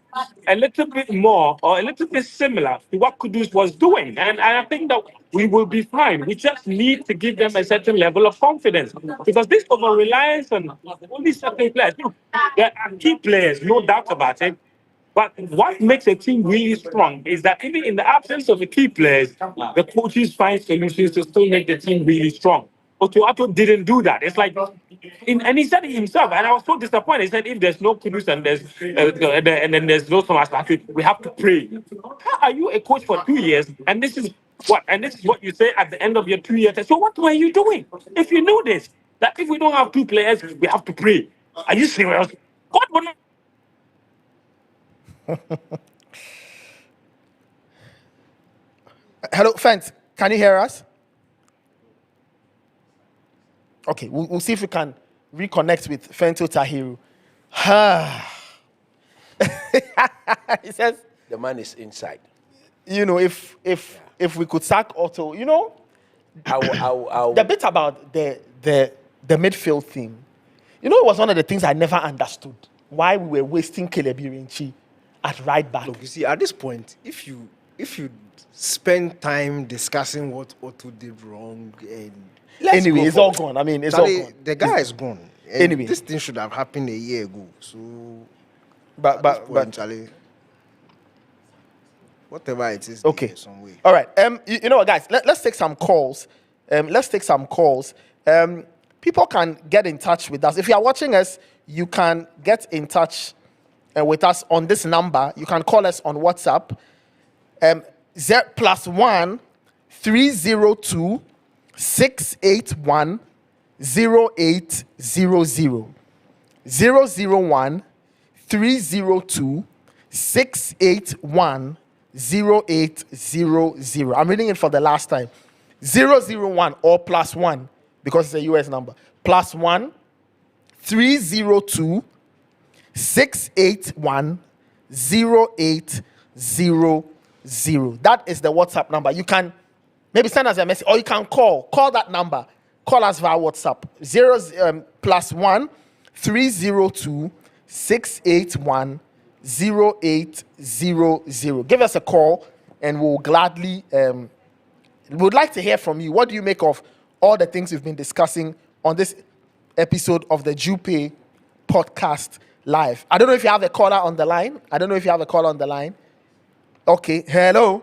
a little bit more or a little bit similar to what Kudus was doing. And I think that we will be fine. We just need to give them a certain level of confidence. Because this over reliance on only certain players, there are key players, no doubt about it. But what makes a team really strong is that even in the absence of the key players, the coaches find solutions to still make the team really strong. Otuato didn't do that. It's like, and he said it himself, and I was so disappointed. He said, if there's no Kudus and then there's no Thomas Partey, we have to pray. How are you a coach for 2 years, and this is what you say at the end of your 2 years? So what were you doing? If you knew this, that if we don't have two players, we have to pray. Are you serious? God will not. Hello, Fent. Can you hear us? Okay, we'll see if we can reconnect with Fento Tahiru. He says, The man is inside. if we could sack Otto, I'll the bit about the midfield thing, it was one of the things I never understood. Why we were wasting Caleb Bianchi at right back. Look, you see, at this point, if you spend time discussing what Otto did wrong, and Anyway, it's all gone. I mean, it's all gone. The guy is gone. And Anyway. this thing should have happened a year ago. So, But Charlie, whatever it is, okay. there's some way. All right. You know what, guys? Let's take some calls. People can get in touch with us. If you are watching us, you can get in touch with us on this number. You can call us on WhatsApp. +1 302 681 0800 001 302 681 0800. I'm reading it for the last time. 001 or +1 because it's a US number. +1 302 681 0800. That is the WhatsApp number. You can maybe send us a message or you can call that number. Call us via WhatsApp. +1 302 681 0800. Give us a call and we'll gladly would like to hear from you. What do you make of all the things we've been discussing on this episode of the Jupay Podcast live. I don't know if you have a caller on the line. Okay, hello.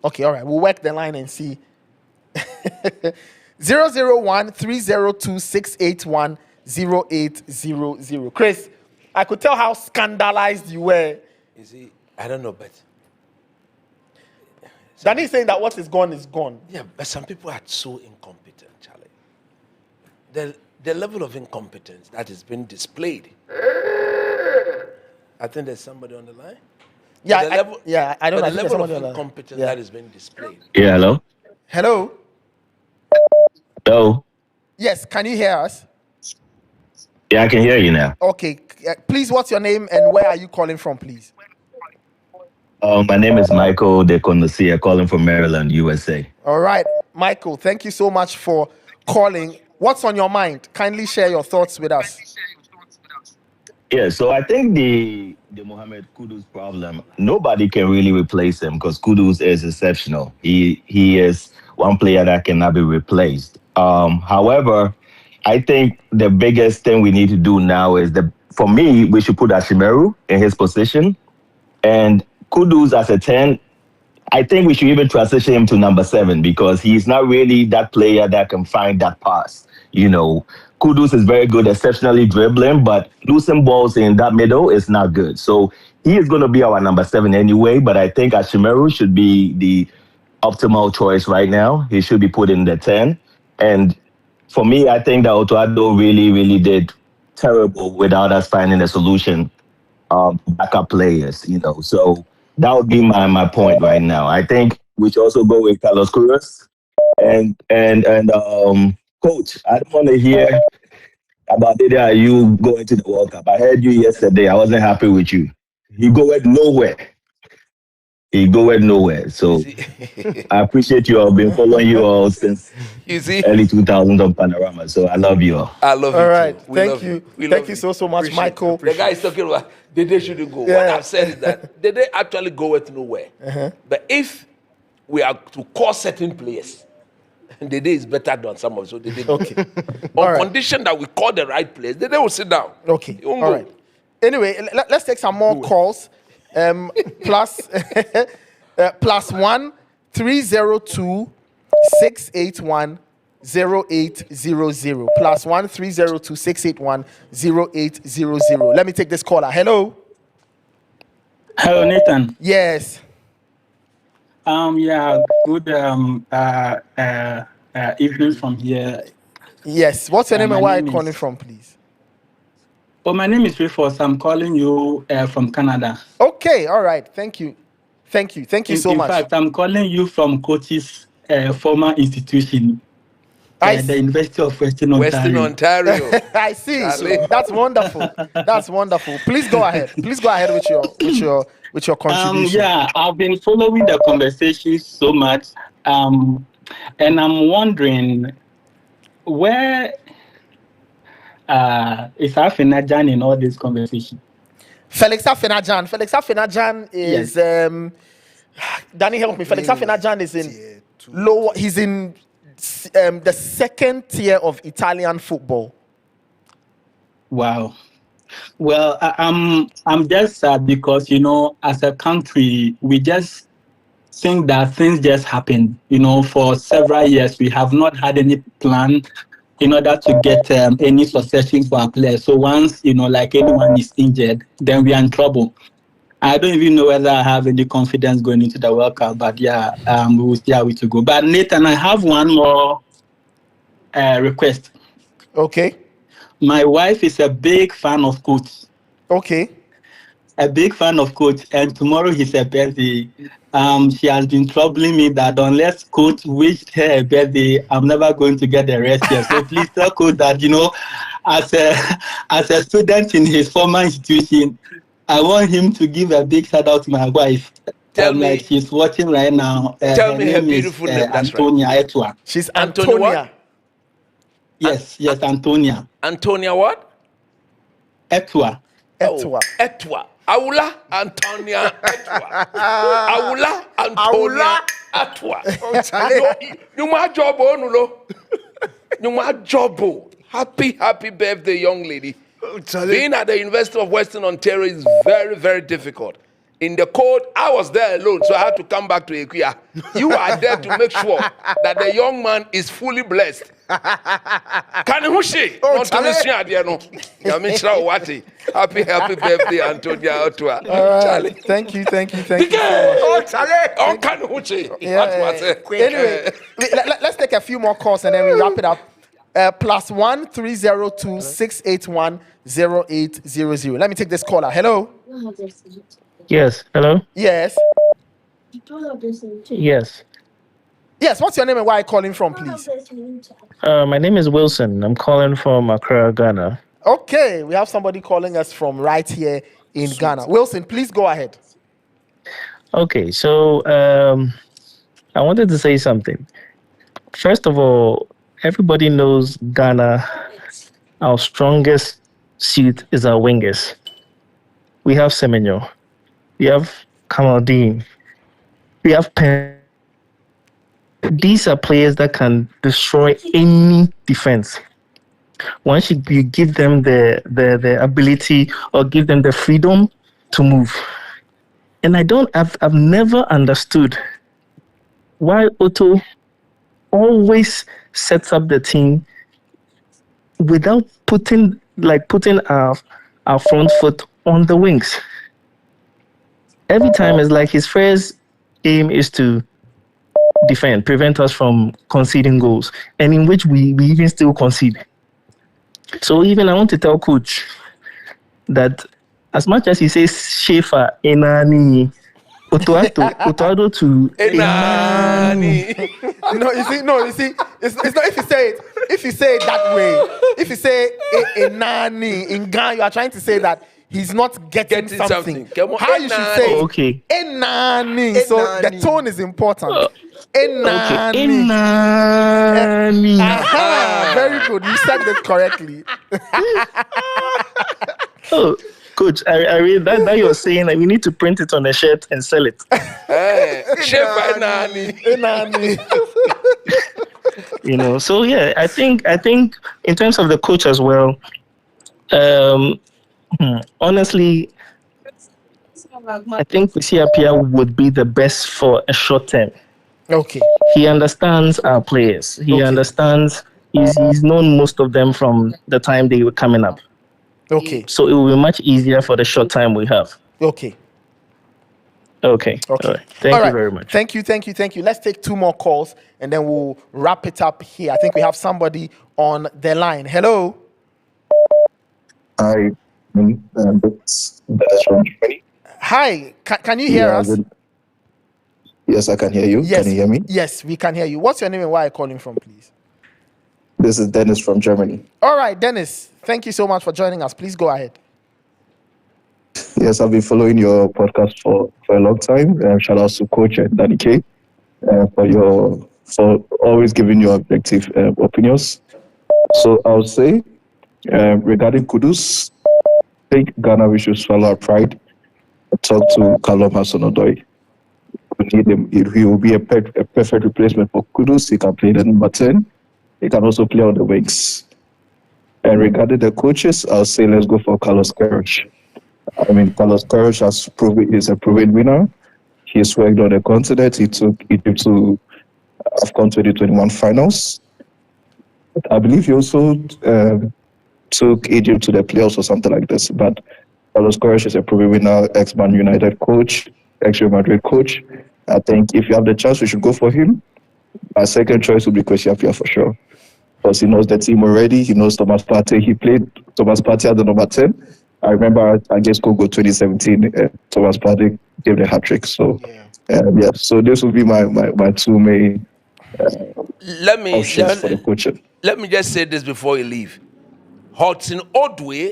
Okay, all right. We'll work the line and see. 001-302-681-0800. Chris, I could tell how scandalized you were. You see, I don't know, but Danny is saying that what is gone is gone. yeah, but some people are so incompetent, Charlie. The level of incompetence that is being displayed. I think there's somebody on the line. Yeah, I don't know. The level of incompetence that is being displayed. Yeah, hello? Hello? Yes, can you hear us? Yeah, I can hear you now. Okay, please, what's your name and where are you calling from, please? My name is Michael De Condosia, calling from Maryland, USA. All right, Michael, thank you so much for calling. What's on your mind? Kindly share your thoughts with us. Yeah, so I think the Mohamed Kudus problem, nobody can really replace him because Kudus is exceptional. He is one player that cannot be replaced. However, I think the biggest thing we need to do now is for me, we should put Ashimeru in his position. And Kudus as a 10, I think we should even transition him to number 7 because he's not really that player that can find that pass. You know, Kudus is very good, exceptionally dribbling, but losing balls in that middle is not good. So he is going to be our number 7 anyway, but I think Ashimeru should be the optimal choice right now. He should be put in the 10. And for me, I think that Otuado really, really did terrible without us finding a solution, backup players, you know. So that would be my point right now. I think we should also go with Carlos Cruz and coach. I don't want to hear about you going to the World Cup. I heard you yesterday. I wasn't happy with you. You go nowhere. So I appreciate you all. Been following you all since early 2000s on Panorama. So I love you all. I love you. All right. Too. Thank you. Thank you so much, Michael. The guy is talking about Dede shouldn't go. What I've said is that Dede actually go nowhere. But if we are to call certain players, Dede is better than some of us. So Dede Okay. on condition that we call the right players, Dede will sit down. Okay. All right. Anyway, let's take some more calls. +1-302-681-0800. +1-302-681-0800. Let me take this caller. Hello, Nathan. Yes. Yeah, good evening from here. Yes. What's your name and where are you calling from, please? Well, my name is Rufus. I'm calling you from Canada. Okay. All right. Thank you so much. In fact, I'm calling you from Coach's former institution, the University of Western Ontario. I see. So that's wonderful. Please go ahead with your contribution. Yeah, I've been following the conversation so much, and I'm wondering where is Afenajan in all this conversation? Felix Afenajan is Danny, help me. Felix Afenajan is in lower. He's in the second tier of Italian football. Wow. Well, I'm just sad because, you know, as a country, we just think that things just happen. You know, for several years, we have not had any plan in order to get any succession for our players. So once, you know, like anyone is injured, then we are in trouble. I don't even know whether I have any confidence going into the World Cup, but yeah, we will see how it will go. But Nathan, I have one more request. Okay. My wife is a big fan of Coach. Okay. A big fan of Coach, and tomorrow is her birthday. She has been troubling me that unless Coach wished her a birthday, I'm never going to get the rest here. So please tell Coach that, you know, as a student in his former institution, I want him to give a big shout out to my wife. Tell me, like she's watching right now. Tell me her beautiful name. That's Antonia right. Etua. She's Antonia. Yes, Antonia. Antonia what? Etua. Etua. Etua. Awula Antonia Atwa. Awula Antonia Atwa. You my job onulo. You my job. Happy birthday, young lady. Being at the University of Western Ontario is very, very difficult. In the cold, I was there alone, so I had to come back to Ekuya. You are there to make sure that the young man is fully blessed. Can you see? Not to miss you, dear no. Happy birthday, Antonia Otua. All right. Thank you. Oh, can you see? Anyway, let's take a few more calls and then we wrap it up. +1 302 681 0800. Let me take this caller. Hello. Yes. Hello. Yes. Yes. Yes. What's your name and where are you calling from, please? My name is Wilson. I'm calling from Accra, Ghana. Okay, we have somebody calling us from right here in Ghana. Wilson, please go ahead. Okay, so I wanted to say something. First of all, everybody knows Ghana. Our strongest suit is our wingers. We have Semenyo. We have Kamaldeen. We have Pen. These are players that can destroy any defense. Once you give them the ability or give them the freedom to move. And I've never understood why Otto always sets up the team without putting our front foot on the wings. Every time it's like his first aim is to defend, prevent us from conceding goals, and in which we even still concede. So even I want to tell coach that as much as he says Schaefer, Enani, Otoado to Enani. No, you see, it's not if you say it that way, if you say Enani in Ghana, you are trying to say that he's not getting something. How you should say okay. Enani. So the tone is important. Enani. Okay. Enani. Very good. You said it correctly. Oh, coach, I read that you're saying that we need to print it on a shirt and sell it. Enani. You know, so yeah, I think in terms of the coach as well, honestly, I think Apia would be the best for a short term. Okay. He understands our players. He understands. He's known most of them from the time they were coming up. Okay. So it will be much easier for the short time we have. Okay. Okay. All right. Thank you very much. Thank you. Let's take 2 more calls and then we'll wrap it up here. I think we have somebody on the line. Hello. Hi. That's from Germany. Hi. Can you hear us? Yes, I can hear you. Yes. Can you hear me? Yes, we can hear you. What's your name and where are you calling from, please? This is Dennis from Germany. All right, Dennis. Thank you so much for joining us. Please go ahead. Yes, I've been following your podcast for a long time. Shout out to Coach and Danny K for always giving your objective opinions. So I'll say regarding Kudus, I think Ghana we should swallow our pride and talk to Callum Hudson-Odoi. We need him. He will be a perfect replacement for Kudus. He can play the number 10. He can also play on the wings. And regarding the coaches, I'll say let's go for Carlos Queiroz. I mean, Carlos Queiroz is a proven winner. He's worked on the continent. He took Egypt to AFCON 2021 finals. I believe he also took Egypt to the playoffs or something like this. But Carlos Queiroz is a proven winner, ex-Man United coach, ex-Real Madrid coach. I think if you have the chance, we should go for him. My second choice would be Kwesi Appiah for sure. Because he knows the team already. He knows Thomas Partey. He played Thomas Partey at the number 10. I remember against Congo 2017, Thomas Partey gave the hat-trick. So, so this will be my 2 main options for the coaching. Let me just say this before you leave. Hudson-Odoi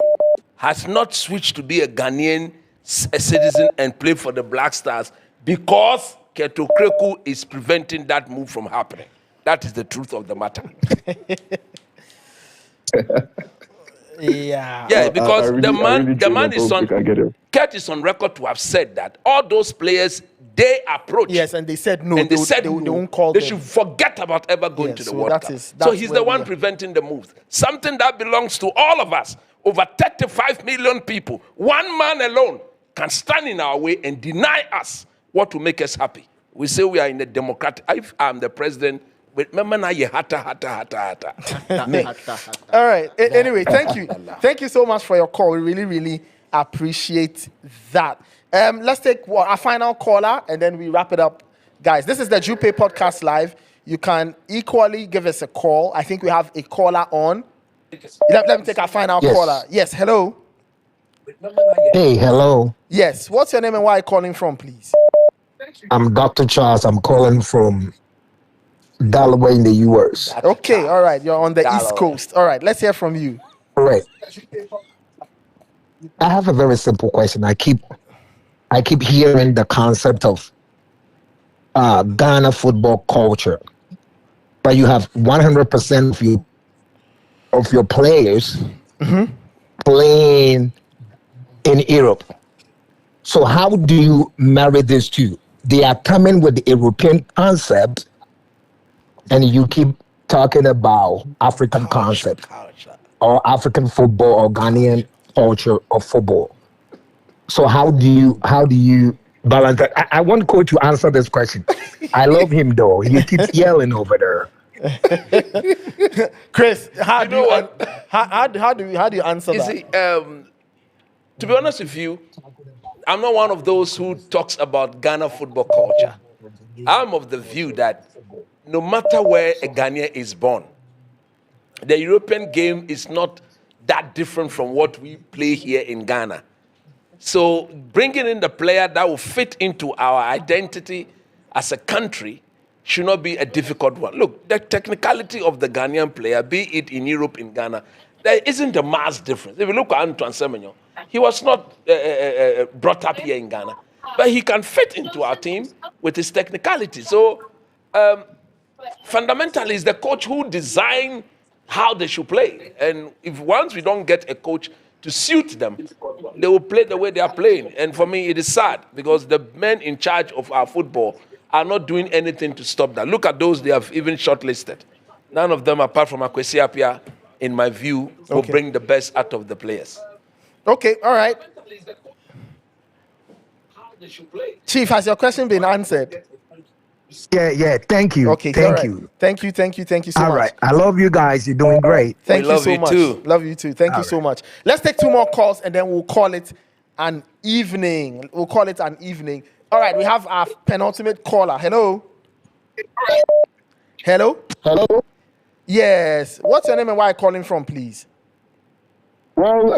has not switched to be a Ghanaian citizen and play for the Black Stars because Keto Kreku is preventing that move from happening. That is the truth of the matter. Yeah. Yeah, because I the man really is on. I get it. Kurt is on record to have said that all those players they approached. Yes, and they said no. And they said they no. won't call They them. should forget about ever going Yeah, to the so World that Cup. is- So that's he's where the we one are. preventing the moves. Something that belongs to all of us. Over 35 million people. One man alone can stand in our way and deny us what will make us happy. We say we are in a democratic. If I'm the president, remember now you hata. Me. All right. Anyway, thank you. Thank you so much for your call. We really, really appreciate that. Let's take our final caller and then we wrap it up. Guys, this is the Jupay Podcast Live. You can equally give us a call. I think we have a caller on. Let me take our final caller. Yes, hello. Hey, hello. Yes. What's your name and where are you calling from, please? I'm Dr. Charles. I'm calling from Delaware in the US. Okay, all right. You're on the East Coast. All right, let's hear from you. Right. I have a very simple question. I keep hearing the concept of Ghana football culture, but you have 100% of your players playing in Europe. So how do you marry these two? They are coming with the European concept, and you keep talking about African concept or African football or Ghanaian culture of football. So how do you balance that? I want Coach to answer this question. I love him though. He keeps yelling over there. Chris, how do you answer You that? see, to be honest with you, I'm not one of those who talks about Ghana football culture. I'm of the view that no matter where a Ghanaian is born, the European game is not that different from what we play here in Ghana. So bringing in the player that will fit into our identity as a country should not be a difficult one. Look, the technicality of the Ghanaian player, be it in Europe, in Ghana, there isn't a mass difference. If you look at Antoine Semenyo, he was not brought up here in Ghana, but he can fit into our team with his technicality. So fundamentally, it's the coach who design how they should play. And if once we don't get a coach to suit them, they will play the way they are playing. And for me, it is sad because the men in charge of our football are not doing anything to stop that. Look at those they have even shortlisted. None of them, apart from Akwesi Appiah, in my view, will bring the best out of the players. Okay, all right. Chief, has your question been answered? Yeah. Thank you. Okay, Thank all right. you. Thank you so All much. right. I love you guys. You're doing great. Thank We you love so you much. too. Love you too. Thank you so much. Let's take 2 more calls and then we'll call it an evening. All right, we have our penultimate caller. Hello. Hello. Yes. What's your name and where are you calling from, please? Well,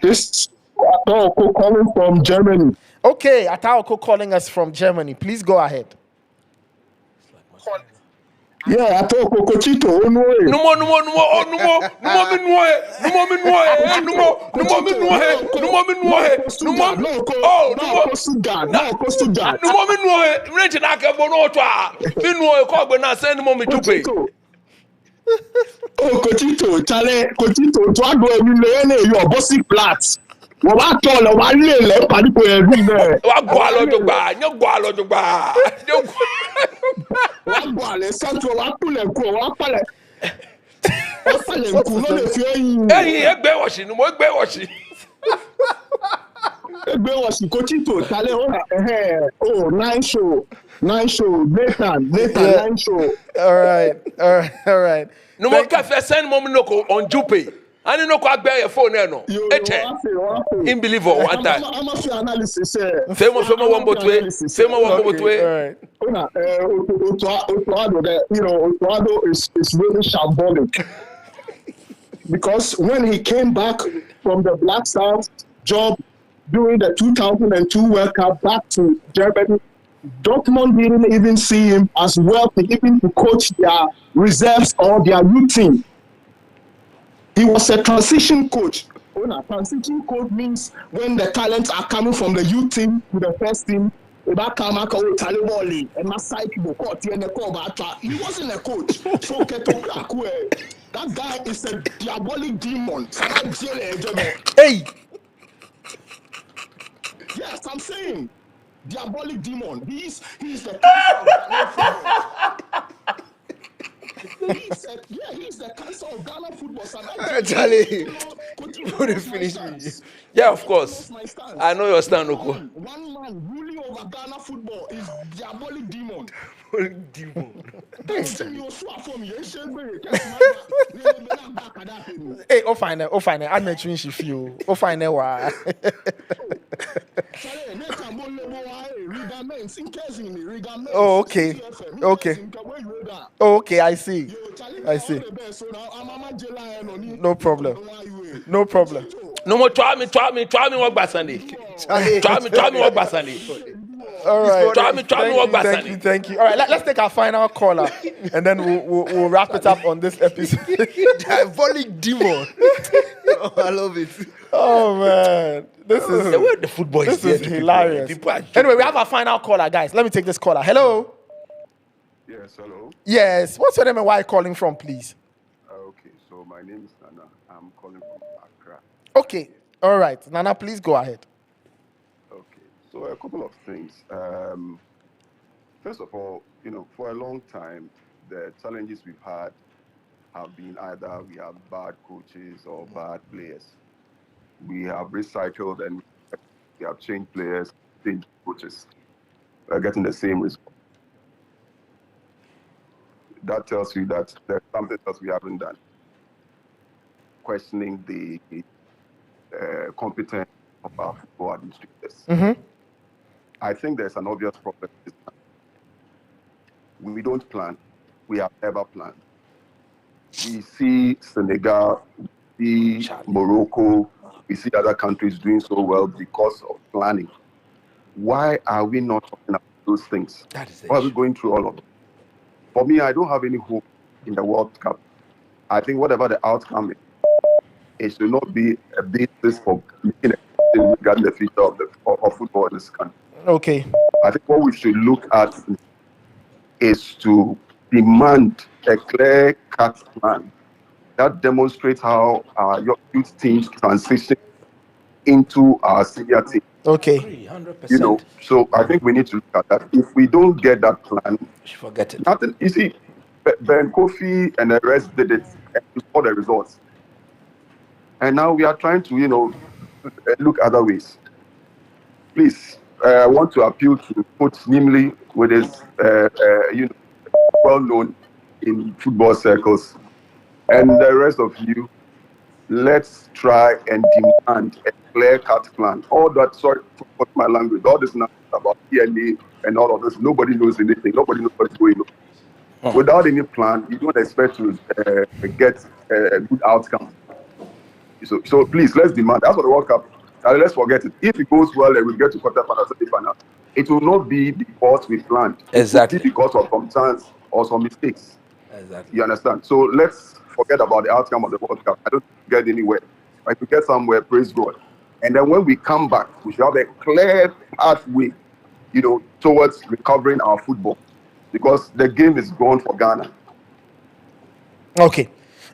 this Atoko calling from Germany. Okay, Ataoko calling us from Germany. Please go ahead. Yeah, Atoko Kochito. Kochito, Chale, Kochito, Tuado, Emile, your bossy flats. Wọ́n wá tọ̀ lọ wá lé lẹ́ pàdípò ẹ̀rí náà. Wọ́n gbọ́ àlọ́jọgbà. Wọ́n gbọ́ àlẹ́ sẹ́ńtù wọ́n pìlẹ̀ nkú wọ́n pàlẹ̀. Wọ́n pàlẹ̀ nkú ló lè fi ẹ̀yìn. Ẹ̀yìn ẹgbẹ́ wọ̀ṣì ni mo gbé wọ̀ṣì. Ẹgbẹ́ wọ̀ṣì Kochito talẹ̀ ó rà nine show Nathan nine show. All right. No more cafe send mom noko on Jupay. Ani noko agbe your phone no. Eche. Unbelievable one time. I'm a few analysis. Femo one botwe. Otuado is really shambolic. Because when he came back from the Black Stars job during the 2002 World Cup back to Germany, Dortmund didn't even see him as well even to coach their reserves or their youth team. He was a transition coach. Transition coach means when the talents are coming from the youth team to the first team. He wasn't a coach. That guy is a diabolic demon. Hey, Yes, I'm saying diabolic demon. He's the cancer of Ghana football. He's the cancer of Ghana football. Charlie, put it finish me. Yeah, of course. I know your stand, Oko. One man ruling over Ghana football is diabolic demon. hey, oh fine, I'm not sure if you, oh fine, why? Oh, okay. Oh, okay, I see. No problem. No more try me work by Sunday. Try me work by Sunday. All right. Try me work by Sunday. Thank you. All right, let's take our final caller, and then we'll wrap it up on this episode. Diabolic demon. Oh, I love it. Oh man, this is hilarious. Anyway, we have our final caller, guys. Let me take this caller. Hello. Yes, hello. Yes. What's your name and where are you calling from, please? Okay, so my name is Nana. I'm calling from Accra. Okay. All right, Nana, please go ahead. Okay, so a couple of things. First of all, for a long time, the challenges we've had have been either we have bad coaches or bad players. We have recycled and we have changed players, changed coaches. We're getting the same result. That tells you that there's something else we haven't done. Questioning the competence of our football administrators. Mm-hmm. I think there's an obvious problem. We don't plan. We have never planned. We see Senegal, we see Morocco, we see other countries doing so well because of planning. Why are we not talking about those things? Why are we going through all of them? For me, I don't have any hope in the World Cup. I think whatever the outcome is, it should not be a basis for making a decision regarding the future of football in this country. Okay. I think what we should look at is to demand a clear-cut plan that demonstrates how our youth teams transition into our senior team. Okay. 100%. So I think we need to look at that. If we don't get that plan, forget it. Nothing. You see, Ben Kofi and the rest did it and you saw the results. And now we are trying to, look other ways. Please, I want to appeal to Coach Nimley with his, well known in football circles, and the rest of you. Let's try and demand a clear-cut plan. All that, sorry for my language, all this nonsense about DNA and all of this, nobody knows anything. Nobody knows what's going on. Without any plan, you don't expect to get a good outcome. So please, let's demand. That's for the World Cup. Let's forget it. If it goes well and we get to quarterfinal, semi-final, it will not be because we planned. Exactly. It will be because of some chance or some mistakes. Exactly. You understand? So let's forget about the outcome of the World Cup. I don't get anywhere. If we get somewhere, praise God. And then when we come back, we should have a clear pathway, towards recovering our football, because the game is gone for Ghana. Okay.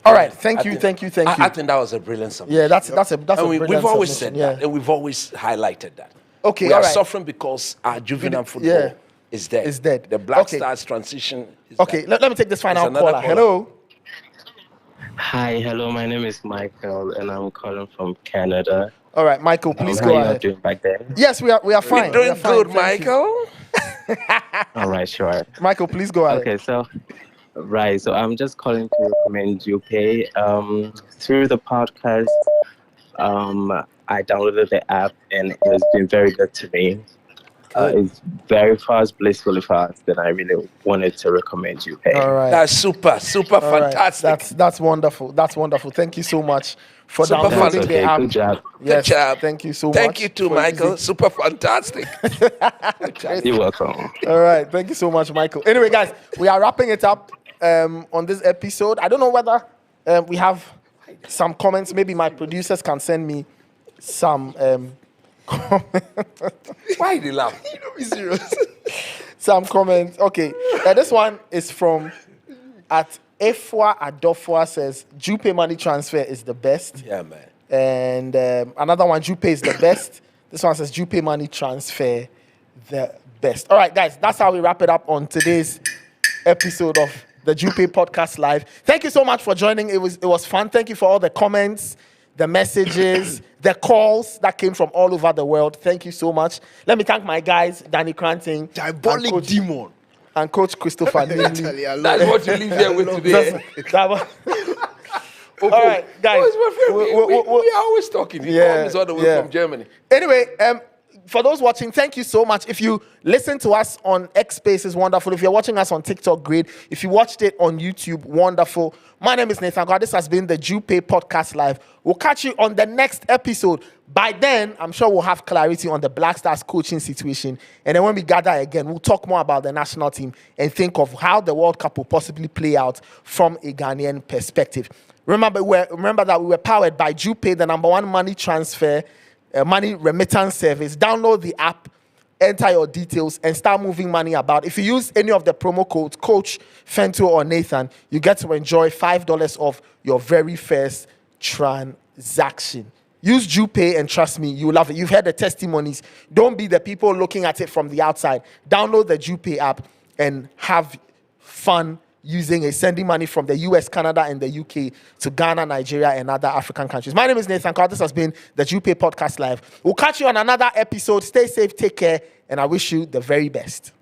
All right. Thank you. I think that was a brilliant submission. Yeah, that's a brilliant we've always said submission, that, and we've always highlighted that. Okay, we all are right. suffering because our juvenile football is dead. It's dead. The Black Okay. Stars transition is Okay, dead. let me take this final There's another caller. caller. Hello. Hi, hello. My name is Michael, and I'm calling from Canada. All right, Michael, please How go are you ahead. doing back there? Yes, we are fine. We're We doing are fine. good, Thank you. Michael. All right, sure. Michael, please go ahead. Okay, so I'm just calling to recommend Jupay. Through the podcast, I downloaded the app, and it has been very good to me. It's very fast, blissfully fast, and I really wanted to recommend Jupay. All right. That's super All right. fantastic. That's wonderful. That's wonderful. Thank you so much for Super downloading fantastic. the app. Good job. Yes, Good job. Thank you so much. Thank you too, for Michael. using- Super fantastic. You're welcome. All right. Thank you so much, Michael. Anyway, guys, we are wrapping it up on this episode. I don't know whether we have some comments. Maybe my producers can send me some Why did you laugh? Be serious. some comments. Okay. This one is from at Efwa Adofwa says Jupay money transfer is the best. Yeah, man. And another one, Jupay is the best. This one says Jupay money transfer the best. All right, guys, that's how we wrap it up on today's episode of the Jupay Podcast Live. Thank you so much for joining. It was fun. Thank you for all the comments, the messages, the calls that came from all over the world. Thank you so much. Let me thank my guys, Danny Cranting, Diabolic demon. and Coach Christopher Neely. That's what you leave here with today. All right, guys. We are always talking. He comes all the way from Germany. Anyway, for those watching, thank you so much. If you listen to us on X Spaces, wonderful. If you're watching us on TikTok, great. If you watched it on YouTube, wonderful. My name is Nathan God. This has been the Jupay Podcast Live. We'll catch you on the next episode. By then, I'm sure we'll have clarity on the Black Stars coaching situation. And then when we gather again, we'll talk more about the national team and think of how the World Cup will possibly play out from a Ghanaian perspective. Remember that we were powered by Jupay, the #1 money transfer, money remittance service. Download the app, enter your details, and start moving money about. If you use any of the promo codes, Coach, Fento, or Nathan, you get to enjoy $5 off your very first transaction. Use Jupay and trust me, you love it. You've heard the testimonies. Don't be the people looking at it from the outside. Download the Jupay app and have fun using it, sending money from the US, Canada, and the UK to Ghana, Nigeria, and other African countries. My name is Nathan Carr. This has been the Jupay Podcast Live. We'll catch you on another episode. Stay safe, take care, and I wish you the very best.